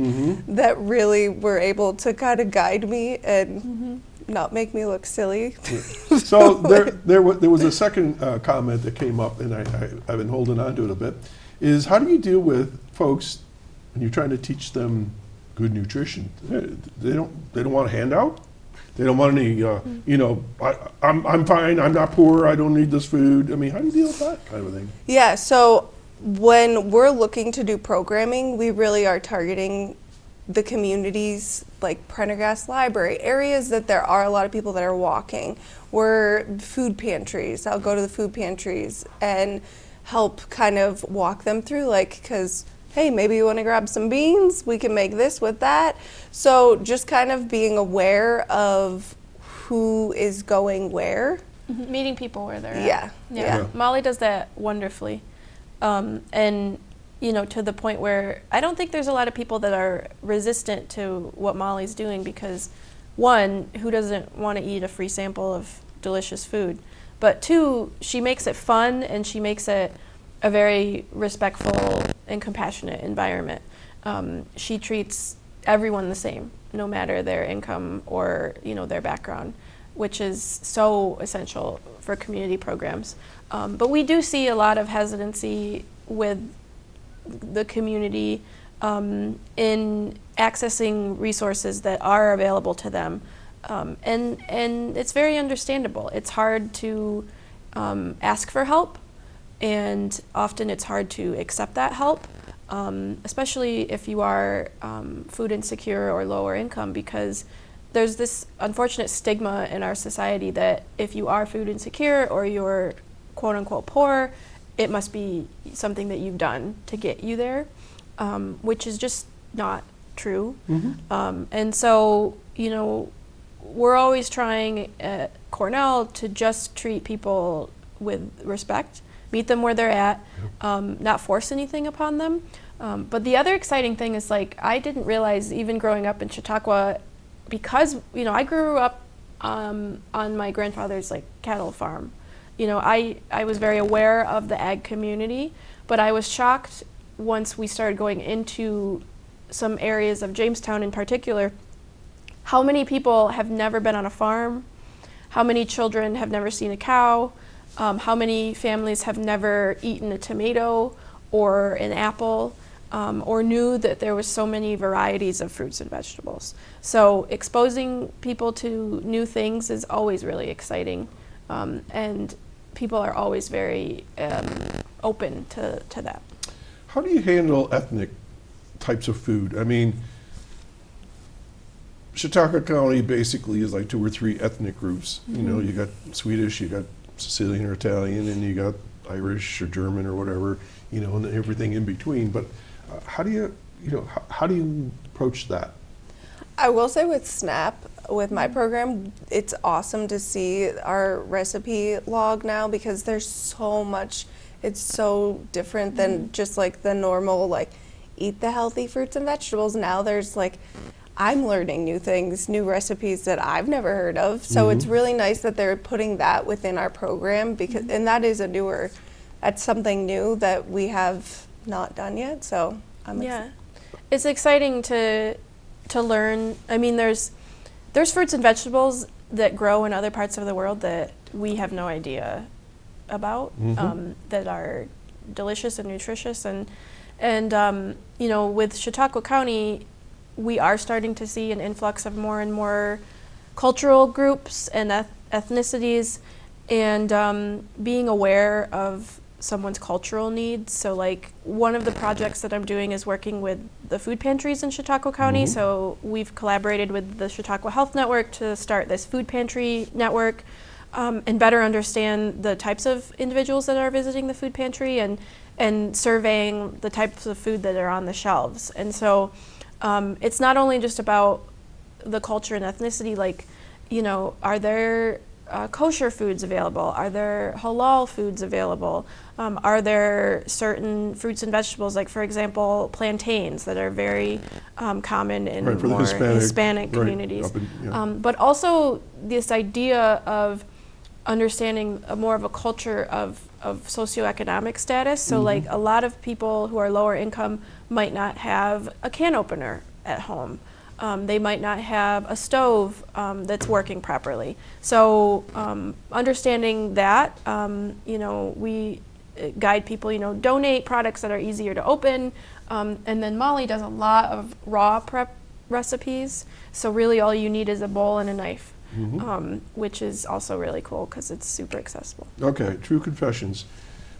Speaker 9: that really were able to kind of guide me and not make me look silly.
Speaker 4: So there was a second comment that came up, and I've been holding on to it a bit, is how do you deal with folks when you're trying to teach them good nutrition? They don't want a handout. They don't want any, I'm fine, I'm not poor, I don't need this food. I mean, how do you deal with that kind of a thing?
Speaker 9: Yeah, so when we're looking to do programming, we really are targeting the communities like Prendergast Library, areas that there are a lot of people that are walking. We're food pantries. I'll go to the food pantries and help kind of walk them through, like, because hey, maybe you want to grab some beans? We can make this with that. So just kind of being aware of who is going where.
Speaker 8: Meeting people where they're
Speaker 9: Yeah.
Speaker 8: at. Yeah. Molly does that wonderfully. And, you know, to the point where I don't think there's a lot of people that are resistant to what Molly's doing because, one, who doesn't want to eat a free sample of delicious food? But two, she makes it fun and she makes it a very respectful and compassionate environment. She treats everyone the same, no matter their income or, you know, their background, which is so essential for community programs. But we do see a lot of hesitancy with the community in accessing resources that are available to them. And it's very understandable. It's hard to ask for help, and often it's hard to accept that help, especially if you are food insecure or lower income, because there's this unfortunate stigma in our society that if you are food insecure or you're quote unquote poor, it must be something that you've done to get you there, which is just not true. And so, you know, we're always trying at Cornell to just treat people with respect, meet them where they're at, not force anything upon them. But the other exciting thing is, like, I didn't realize even growing up in Chautauqua, because, you know, I grew up on my grandfather's, like, cattle farm. You know, I was very aware of the ag community, but I was shocked once we started going into some areas of Jamestown in particular, how many people have never been on a farm, how many children have never seen a cow, how many families have never eaten a tomato or an apple, or knew that there was so many varieties of fruits and vegetables. So exposing people to new things is always really exciting, and people are always very open to that.
Speaker 4: How do you handle ethnic types of food? I mean, Chautauqua County basically is like 2 or 3 ethnic groups. You know, you got Swedish, you got Sicilian or Italian, and you got Irish or German or whatever, you know, and everything in between. But how do you, how do you approach that?
Speaker 9: I will say with SNAP, with my program, it's awesome to see our recipe log now, because there's so much, it's so different than just like the normal, like, eat the healthy fruits and vegetables. Now there's like, I'm learning new things, new recipes that I've never heard of. So it's really nice that they're putting that within our program, because and that is that's something new that we have not done yet. So I'm excited.
Speaker 8: It's exciting to learn. I mean, there's fruits and vegetables that grow in other parts of the world that we have no idea about, that are delicious and nutritious, and you know, with Chautauqua County, we are starting to see an influx of more and more cultural groups and ethnicities, and being aware of someone's cultural needs. So, like, one of the projects that I'm doing is working with the food pantries in Chautauqua County. So we've collaborated with the Chautauqua Health Network to start this food pantry network, and better understand the types of individuals that are visiting the food pantry, and surveying the types of food that are on the shelves. And so it's not only just about the culture and ethnicity, like, you know, are there kosher foods available? Are there halal foods available? Are there certain fruits and vegetables, like, for example, plantains, that are very common in more Hispanic communities? But also this idea of understanding more of a culture of socioeconomic status. So like, a lot of people who are lower income might not have a can opener at home. They might not have a stove that's working properly. So understanding that, you know, we guide people, you know, donate products that are easier to open. And then Molly does a lot of raw prep recipes. So really all you need is a bowl and a knife, which is also really cool because it's super accessible.
Speaker 4: Okay, true confessions.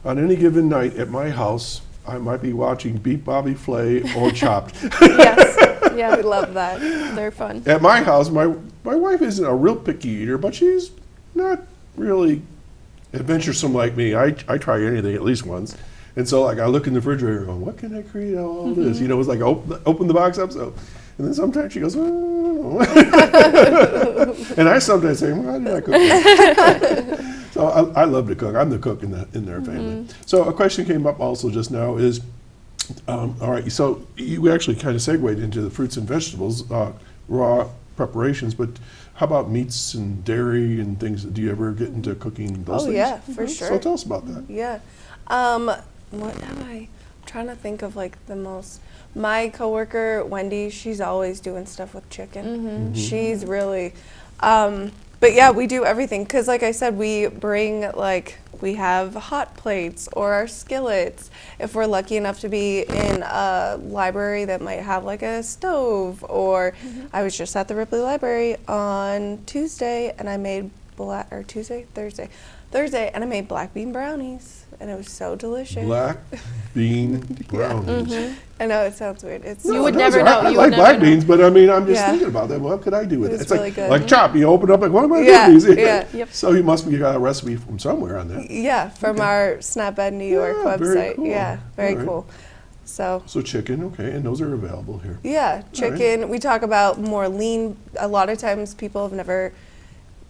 Speaker 4: On any given night at my house, I might be watching Beat Bobby Flay or Chopped.
Speaker 8: Yes. Yeah, we love that. They're fun.
Speaker 4: At my house, my wife isn't a real picky eater, but she's not really adventuresome like me. I try anything at least once. And so like I look in the refrigerator going, what can I create out of all this? You know, it's like open the box up. So, and then sometimes she goes, oh. And I sometimes say, well, how did I cook that? So I love to cook. I'm the cook in their family. So a question came up also just now is, all right, so you actually kind of segued into the fruits and vegetables, raw preparations, but how about meats and dairy and things? Do you ever get into cooking those things?
Speaker 9: Oh yeah, for sure.
Speaker 4: So tell us about that.
Speaker 9: Yeah. What am I'm trying to think of like the most. My coworker Wendy, she's always doing stuff with chicken. She's really, but yeah, we do everything because, like I said, we bring we have hot plates or our skillets. If we're lucky enough to be in a library that might have like a stove, or I was just at the Ripley Library on Tuesday and I made Thursday, and I made black bean brownies, and it was so delicious.
Speaker 4: Black bean brownies.
Speaker 9: I know it sounds weird.
Speaker 8: You would never know.
Speaker 4: I like black beans, but I mean, I'm just thinking about that. What could I do with it?
Speaker 9: It's
Speaker 4: It's
Speaker 9: really good.
Speaker 4: like chop. You open up like, what am I doing?
Speaker 9: Yeah.
Speaker 8: Yep.
Speaker 4: So you must be got a recipe from somewhere on that.
Speaker 9: Yeah, from our Snapbed New York
Speaker 4: very
Speaker 9: website.
Speaker 4: cool.
Speaker 9: Yeah, very
Speaker 4: All right.
Speaker 9: cool. So
Speaker 4: chicken, okay, and those are available here.
Speaker 9: yeah, chicken. We talk about more lean. A lot of times people have never,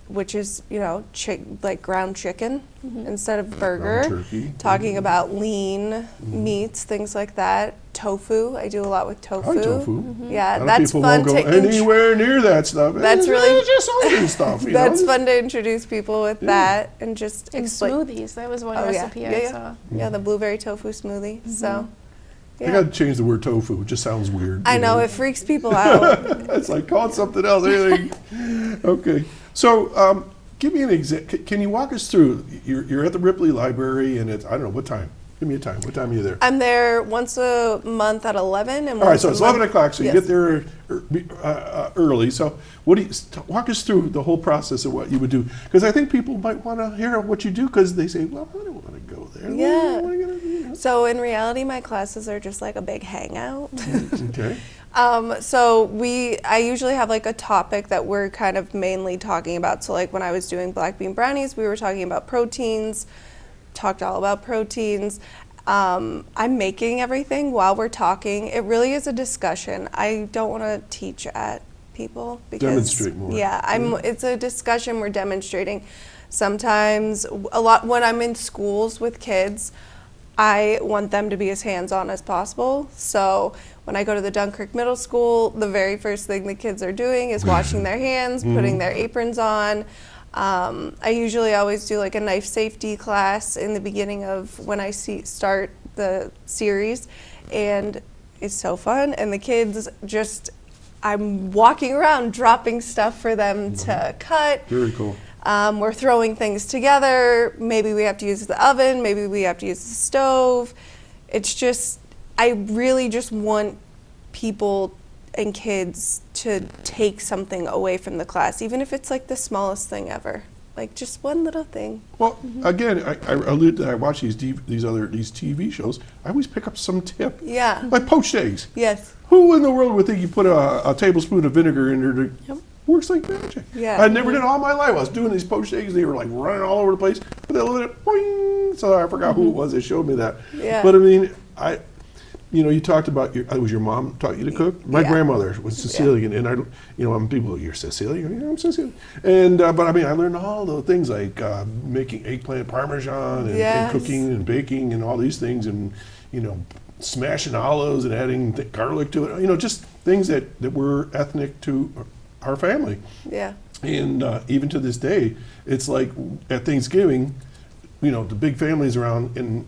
Speaker 9: which is, like ground chicken instead of burger.
Speaker 4: Ground turkey.
Speaker 9: Talking about lean meats, things like that. Tofu. I do a lot with tofu.
Speaker 4: I like tofu.
Speaker 9: Yeah,
Speaker 4: A lot of
Speaker 9: that's
Speaker 4: people
Speaker 9: fun
Speaker 4: won't go
Speaker 9: to
Speaker 4: anywhere near that stuff.
Speaker 9: That's really-
Speaker 4: It's just onion stuff. You
Speaker 9: That's
Speaker 4: know?
Speaker 9: fun to introduce people with that and just
Speaker 8: And
Speaker 9: explain.
Speaker 8: smoothies. That was one recipe I saw.
Speaker 9: Yeah, the blueberry tofu smoothie. So,
Speaker 4: I
Speaker 9: yeah.
Speaker 4: got to change the word tofu. It just sounds weird.
Speaker 9: I
Speaker 4: you
Speaker 9: know, it freaks people out.
Speaker 4: It's like, call it something else. Anything. Okay. So, give me an example. Can you walk us through? You're at the Ripley Library, and it's, I don't know, what time? Give me a time. What time are you there?
Speaker 9: I'm there once a month at 11. And
Speaker 4: All right,
Speaker 9: once
Speaker 4: so
Speaker 9: a
Speaker 4: it's
Speaker 9: month-
Speaker 4: 11 o'clock, so you
Speaker 9: Yes.
Speaker 4: get there early. So what do you, walk us through the whole process of what you would do. Because I think people might want to hear what you do because they say, well, I don't want to go there.
Speaker 9: Yeah.
Speaker 4: What am I gonna do?
Speaker 9: So in reality, my classes are just like a big hangout.
Speaker 4: Okay.
Speaker 9: So I usually have like a topic that we're kind of mainly talking about. So like when I was doing black bean brownies, we were talking about proteins, talked all about proteins. I'm making everything while we're talking. It really is a discussion. I don't want to teach at people because
Speaker 4: Demonstrate more.
Speaker 9: Yeah, it's a discussion. We're demonstrating. Sometimes a lot when I'm in schools with kids, I want them to be as hands-on as possible. So when I go to the Dunkirk Middle School, the very first thing the kids are doing is washing their hands, putting their aprons on. I usually always do like a knife safety class in the beginning of when I start the series, and it's so fun. And the kids I'm walking around dropping stuff for them to cut.
Speaker 4: Very cool.
Speaker 9: We're throwing things together. Maybe we have to use the oven. Maybe we have to use the stove. It's just, I really just want people and kids to take something away from the class, even if it's like the smallest thing ever. Like just one little thing.
Speaker 4: Well, again, I watch these TV shows. I always pick up some tip.
Speaker 9: Yeah.
Speaker 4: Like poached eggs.
Speaker 9: Yes.
Speaker 4: Who in the world would think you put a tablespoon of vinegar in there to works like magic?
Speaker 9: Yeah.
Speaker 4: I never did all my life. I was doing these poached eggs. They were like running all over the place. But they little boing. So I forgot who it was that showed me that.
Speaker 9: Yeah.
Speaker 4: But I mean, you talked about was your mom taught you to cook? My grandmother was Sicilian, and when people, you're Sicilian, I'm Sicilian, and but I mean, I learned all the things like making eggplant parmesan and cooking and baking and all these things, and smashing olives and adding garlic to it. Just things that were ethnic to our family.
Speaker 9: Yeah.
Speaker 4: And even to this day, it's like at Thanksgiving, the big families around and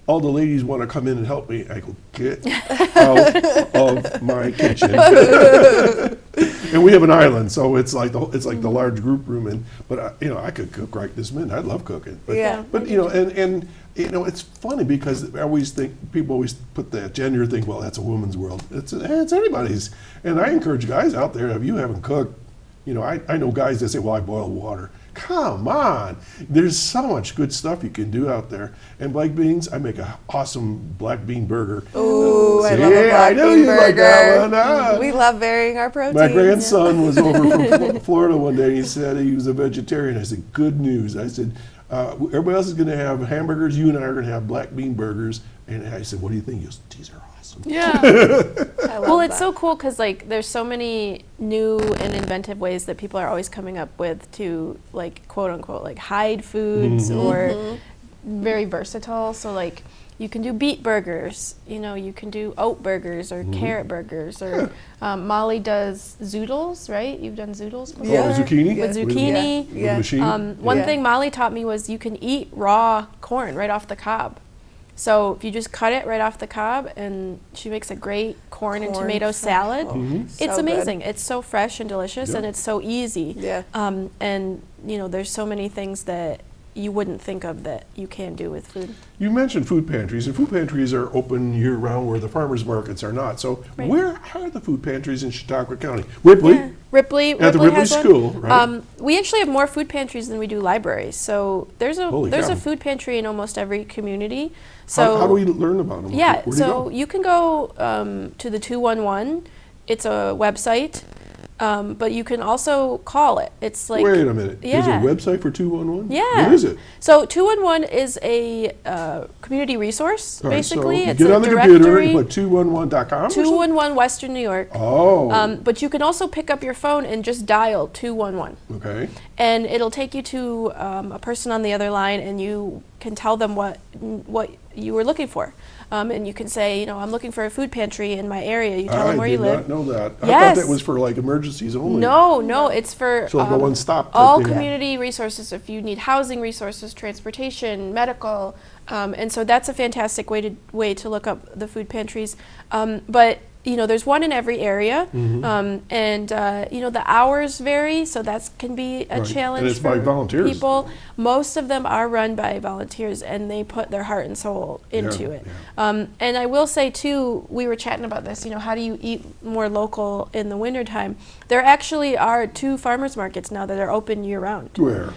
Speaker 4: all the ladies want to come in and help me. I go, get out of my kitchen. And we have an island, so it's like the large group room. But I could cook right this minute. I love cooking. But,
Speaker 9: Yeah.
Speaker 4: But and it's funny because people always put that gender thing. Well, that's a woman's world. It's anybody's. And I encourage guys out there, if you haven't cooked, I know guys that say, well, I boil water. Come on. There's so much good stuff you can do out there. And black beans, I make an awesome black bean burger.
Speaker 9: Ooh, I love a black bean burger.
Speaker 4: Like that one.
Speaker 9: We love varying our proteins.
Speaker 4: My grandson was over from Florida one day. He said he was a vegetarian. I said, good news. I said, Everybody else is going to have hamburgers. You and I are going to have black bean burgers. And I said, what do you think? He goes, these are awesome.
Speaker 8: Yeah. Well, it's so cool because like there's so many new and inventive ways that people are always coming up with to like quote unquote like hide foods or very versatile. So like you can do beet burgers, you know, you can do oat burgers or carrot burgers, or Molly does zoodles, right? You've done zoodles before?
Speaker 4: Oh, zucchini?
Speaker 8: With zucchini.
Speaker 4: With the machine?
Speaker 8: One thing Molly taught me was you can eat raw corn right off the cob. So if you just cut it right off the cob, and she makes a great corn and tomato salad. It's
Speaker 9: So
Speaker 8: amazing. It's so fresh and delicious, and it's so easy.
Speaker 9: Yeah.
Speaker 8: And you know, there's so many things that you wouldn't think of that you can do with food.
Speaker 4: You mentioned food pantries, and food pantries are open year-round where the farmers markets are not. So where are the food pantries in Chautauqua County? Ripley?
Speaker 8: Yeah. Ripley
Speaker 4: At the Ripley
Speaker 8: has one.
Speaker 4: School, right?
Speaker 8: We actually have more food pantries than we do libraries. So there's
Speaker 4: Holy
Speaker 8: a
Speaker 4: cow.
Speaker 8: food pantry in almost every community. So
Speaker 4: how do we learn about them?
Speaker 8: Yeah,
Speaker 4: Where do
Speaker 8: so
Speaker 4: you
Speaker 8: you can go to the 211. It's a website, but you can also call it. It's like
Speaker 4: Wait a minute. There's a
Speaker 8: Yeah.
Speaker 4: website for 211?
Speaker 8: Yeah.
Speaker 4: What is it?
Speaker 8: So 211 is a community resource,
Speaker 4: All right,
Speaker 8: basically.
Speaker 4: so you
Speaker 8: It's
Speaker 4: get
Speaker 8: a
Speaker 4: on the computer and
Speaker 8: directory.
Speaker 4: put 211.com or something?
Speaker 8: 211 Western New York.
Speaker 4: Oh,
Speaker 8: But you can also pick up your phone and just dial 211.
Speaker 4: okay.
Speaker 8: And it'll take you to a person on the other line, and you can tell them what you were looking for. And you can say, you know, I'm looking for a food pantry in my area. You tell them where you live.
Speaker 4: I did not know that. I thought
Speaker 8: Yes.
Speaker 4: that was for like emergencies only.
Speaker 8: No, it's for
Speaker 4: So like a one-stop type
Speaker 8: all
Speaker 4: thing.
Speaker 8: community resources. If you need housing resources, transportation, medical, and so that's a fantastic way to look up the food pantries. But you know, there's one in every area, and you know, the hours vary, so that can be a
Speaker 4: Right.
Speaker 8: challenge
Speaker 4: And it's
Speaker 8: for
Speaker 4: by volunteers.
Speaker 8: people. Most of them are run by volunteers, and they put their heart and soul into it. And I will say too, we were chatting about this. You know, how do you eat more local in the wintertime? There actually are 2 farmers markets now that are open year round.
Speaker 4: Where?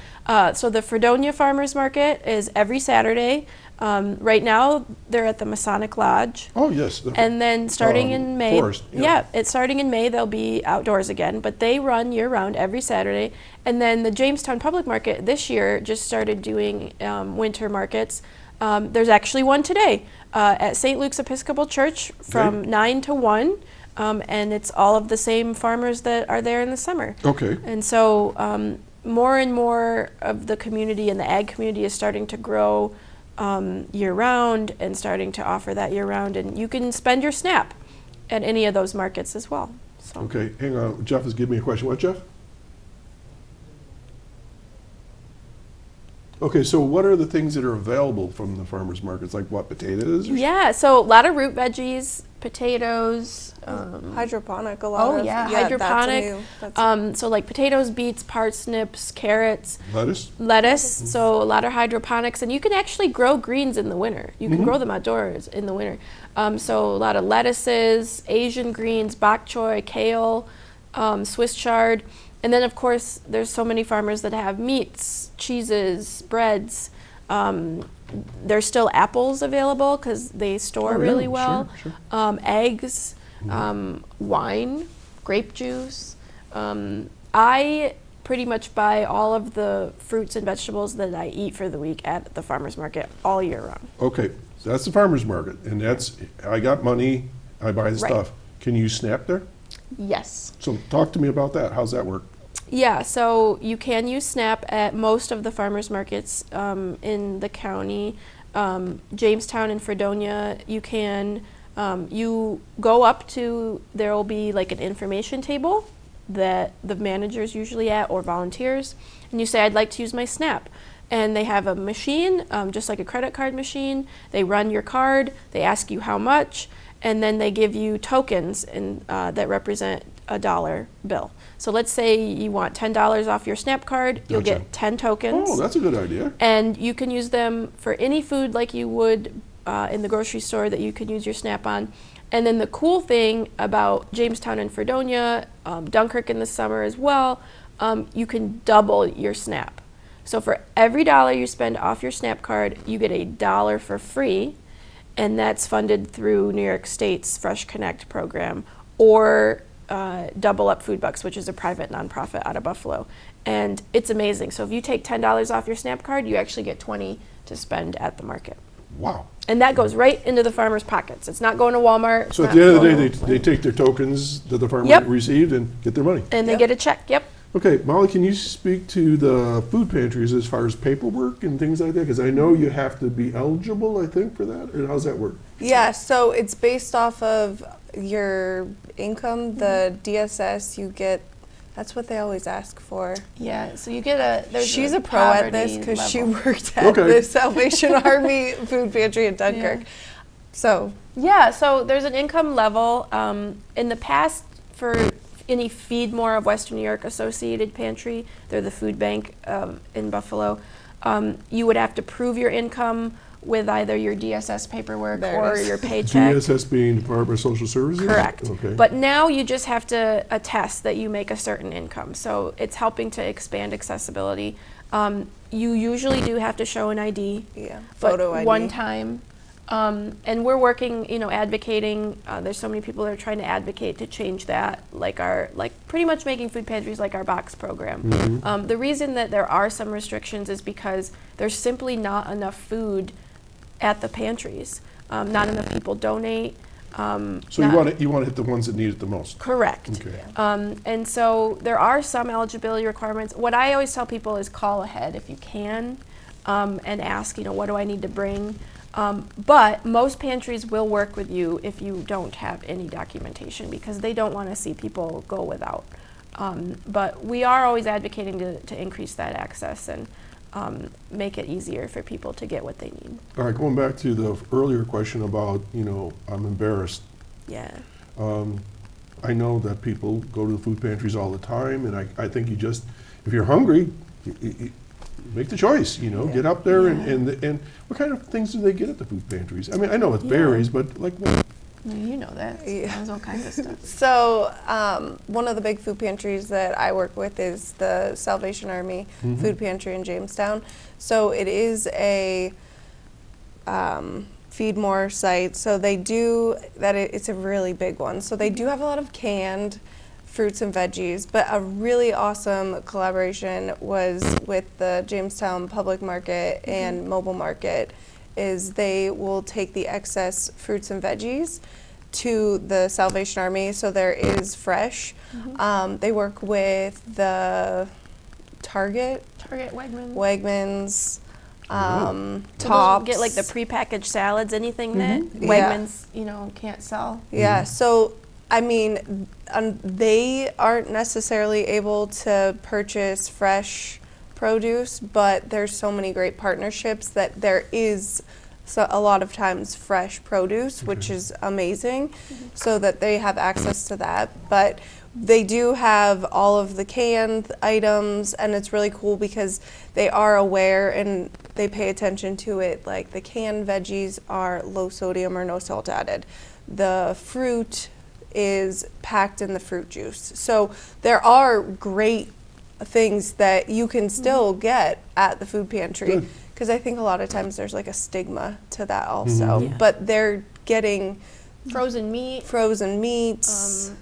Speaker 8: So the Fredonia Farmers Market is every Saturday. Right now, they're at the Masonic Lodge.
Speaker 4: Oh, yes.
Speaker 8: And then starting in May,
Speaker 4: Forest, yeah.
Speaker 8: it's starting in May, they'll be outdoors again, but they run year round every Saturday. And then the Jamestown Public Market this year just started doing winter markets. There's actually one today at St. Luke's Episcopal Church from 9 to 1. And it's all of the same farmers that are there in the summer.
Speaker 4: Okay.
Speaker 8: And so more and more of the community and the ag community is starting to grow year-round and starting to offer that year-round. And you can spend your SNAP at any of those markets as well. So.
Speaker 4: Okay, hang on. Jeff is giving me a question. What, Jeff? Okay, so what are the things that are available from the farmers markets? Like what, potatoes?
Speaker 8: Yeah, so a lot of root veggies, potatoes.
Speaker 9: Hydroponic, a lot of.
Speaker 8: Hydroponic.
Speaker 9: That's
Speaker 8: So like potatoes, beets, parsnips, carrots.
Speaker 4: Lettuce?
Speaker 8: So a lot of hydroponics, and you can actually grow greens in the winter. You can grow them outdoors in the winter. So a lot of lettuces, Asian greens, bok choy, kale, Swiss chard. And then of course there's so many farmers that have meats, cheeses, breads. There's still apples available because they store really well.
Speaker 4: Sure.
Speaker 8: Eggs, wine, grape juice. I pretty much buy all of the fruits and vegetables that I eat for the week at the farmer's market all year round.
Speaker 4: Okay, so that's the farmer's market, and that's, I got money, I buy the stuff. Can you SNAP there?
Speaker 8: Yes.
Speaker 4: So talk to me about that. How's that work?
Speaker 8: Yeah, so you can use SNAP at most of the farmers markets in the county. Jamestown and Fredonia, you can, you go up to, there will be like an information table that the manager's usually at, or volunteers, and you say, I'd like to use my SNAP. And they have a machine, just like a credit card machine. They run your card, they ask you how much, and then they give you tokens that represent a dollar bill. So let's say you want $10 off your SNAP card, you'll get 10 tokens.
Speaker 4: Oh, that's a good idea.
Speaker 8: And you can use them for any food like you would in the grocery store that you could use your SNAP on. And then the cool thing about Jamestown and Fredonia, Dunkirk in the summer as well, you can double your SNAP. So for every dollar you spend off your SNAP card, you get $1 for free, and that's funded through New York State's Fresh Connect program, or Double Up Food Bucks, which is a private nonprofit out of Buffalo. And it's amazing. So if you take $10 off your SNAP card, you actually get $20 to spend at the market.
Speaker 4: Wow.
Speaker 8: And that goes right into the farmer's pockets. It's not going to Walmart.
Speaker 4: So at the end of the day, they take their tokens that the farmer
Speaker 8: Yep.
Speaker 4: received and get their money.
Speaker 8: And they get a check, yep.
Speaker 4: Okay, Molly, can you speak to the food pantries as far as paperwork and things like that? Because I know you have to be eligible, I think, for that. Or how's that work?
Speaker 9: Yeah, so it's based off of your income, the DSS you get. That's what they always ask for.
Speaker 8: Yeah, so you get
Speaker 9: She's a pro at this because she worked at the Salvation Army food pantry in Dunkirk.
Speaker 8: Yeah.
Speaker 9: So
Speaker 8: there's an income level. In the past, for any Feed More of Western New York associated pantry, they're the food bank in Buffalo, you would have to prove your income with either your DSS paperwork or your paycheck.
Speaker 4: DSS being Department of Social Services?
Speaker 8: Correct.
Speaker 4: Okay.
Speaker 8: But now you just have to attest that you make a certain income. So it's helping to expand accessibility. You usually do have to show an ID.
Speaker 9: Yeah,
Speaker 8: but
Speaker 9: photo ID.
Speaker 8: one time. And we're working, advocating. There's so many people that are trying to advocate to change that, like pretty much making food pantries like our box program.
Speaker 4: Mm-hmm.
Speaker 8: The reason that there are some restrictions is because there's simply not enough food at the pantries. Not enough people donate.
Speaker 4: So you want to hit the ones that need it the most.
Speaker 8: Correct.
Speaker 4: Okay.
Speaker 8: And so there are some eligibility requirements. What I always tell people is call ahead if you can, and ask, what do I need to bring? But most pantries will work with you if you don't have any documentation because they don't want to see people go without. But we are always advocating to increase that access and make it easier for people to get what they need.
Speaker 4: All right, going back to the earlier question about, I'm embarrassed.
Speaker 8: Yeah.
Speaker 4: I know that people go to the food pantries all the time, and I think if you're hungry, you make the choice, get up there and what kind of things do they get at the food pantries? I mean, I know it varies, but like what?
Speaker 8: You know that. There's all kinds of stuff.
Speaker 9: So one of the big food pantries that I work with is the Salvation Army food pantry in Jamestown. So it is a Feed More site. So they do that. It's a really big one. So they do have a lot of canned fruits and veggies, but a really awesome collaboration was with the Jamestown Public Market and Mobile Market. Is they will take the excess fruits and veggies to the Salvation Army, so there is fresh. They work with the Target, Wegmans, Tops.
Speaker 8: Get like the prepackaged salads, anything that Wegmans, can't sell.
Speaker 9: Yeah, so I mean, they aren't necessarily able to purchase fresh produce, but there's so many great partnerships that there is a lot of times fresh produce, which is amazing, so that they have access to that. But they do have all of the canned items, and it's really cool because they are aware and they pay attention to it. Like the canned veggies are low sodium or no salt added. The fruit is packed in the fruit juice. So there are great things that you can still get at the food pantry, because I think a lot of times there's like a stigma to that also. But they're getting
Speaker 8: frozen
Speaker 9: meats,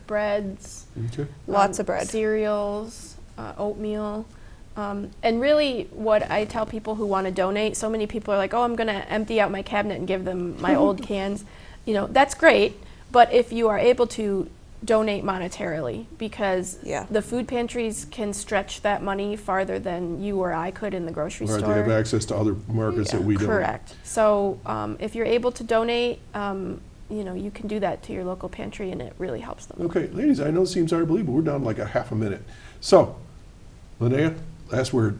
Speaker 8: breads,
Speaker 9: lots of bread,
Speaker 8: cereals, oatmeal. And really what I tell people who want to donate, so many people are like, I'm going to empty out my cabinet and give them my old cans. That's great, but if you are able to donate monetarily, because the food pantries can stretch that money farther than you or I could in the grocery store.
Speaker 4: They have access to other markets that we don't.
Speaker 8: Correct. So if you're able to donate, you can do that to your local pantry, and it really helps them.
Speaker 4: Okay, ladies, I know it seems hard to believe, but we're down like a half a minute. So, Linnea, last word.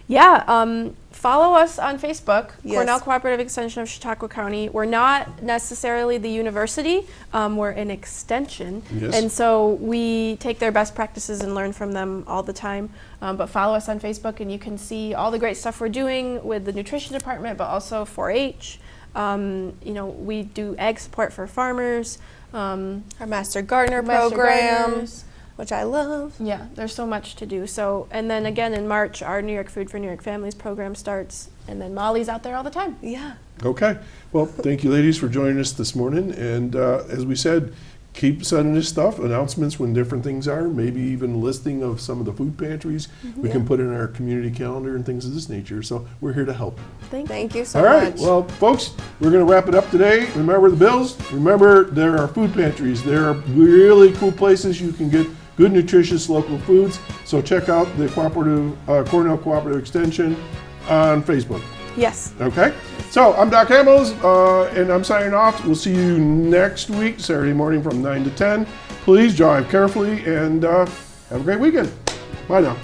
Speaker 8: Yeah, follow us on Facebook, Cornell Cooperative Extension of Chautauqua County. We're not necessarily the university, we're an extension. And so we take their best practices and learn from them all the time. But follow us on Facebook and you can see all the great stuff we're doing with the nutrition department, but also 4-H. We do egg support for farmers.
Speaker 9: Our Master Gardener program, which I love.
Speaker 8: Yeah, there's so much to do. So, and then again in March, our New York Food for New York Families program starts, and then Molly's out there all the time.
Speaker 9: Yeah.
Speaker 4: Okay. Well, thank you, ladies, for joining us this morning. And as we said, keep sending us stuff, announcements when different things are, maybe even listing of some of the food pantries we can put in our community calendar and things of this nature. So we're here to help.
Speaker 9: Thank you so
Speaker 4: All right,
Speaker 9: much.
Speaker 4: well, folks, we're going to wrap it up today. Remember the bills. Remember, there are food pantries. There are really cool places you can get good, nutritious local foods. So check out the Cornell Cooperative Extension on Facebook.
Speaker 9: Yes.
Speaker 4: Okay, so I'm Doc Hamels, and I'm signing off. We'll see you next week, Saturday morning from 9 to 10. Please drive carefully and have a great weekend. Bye now.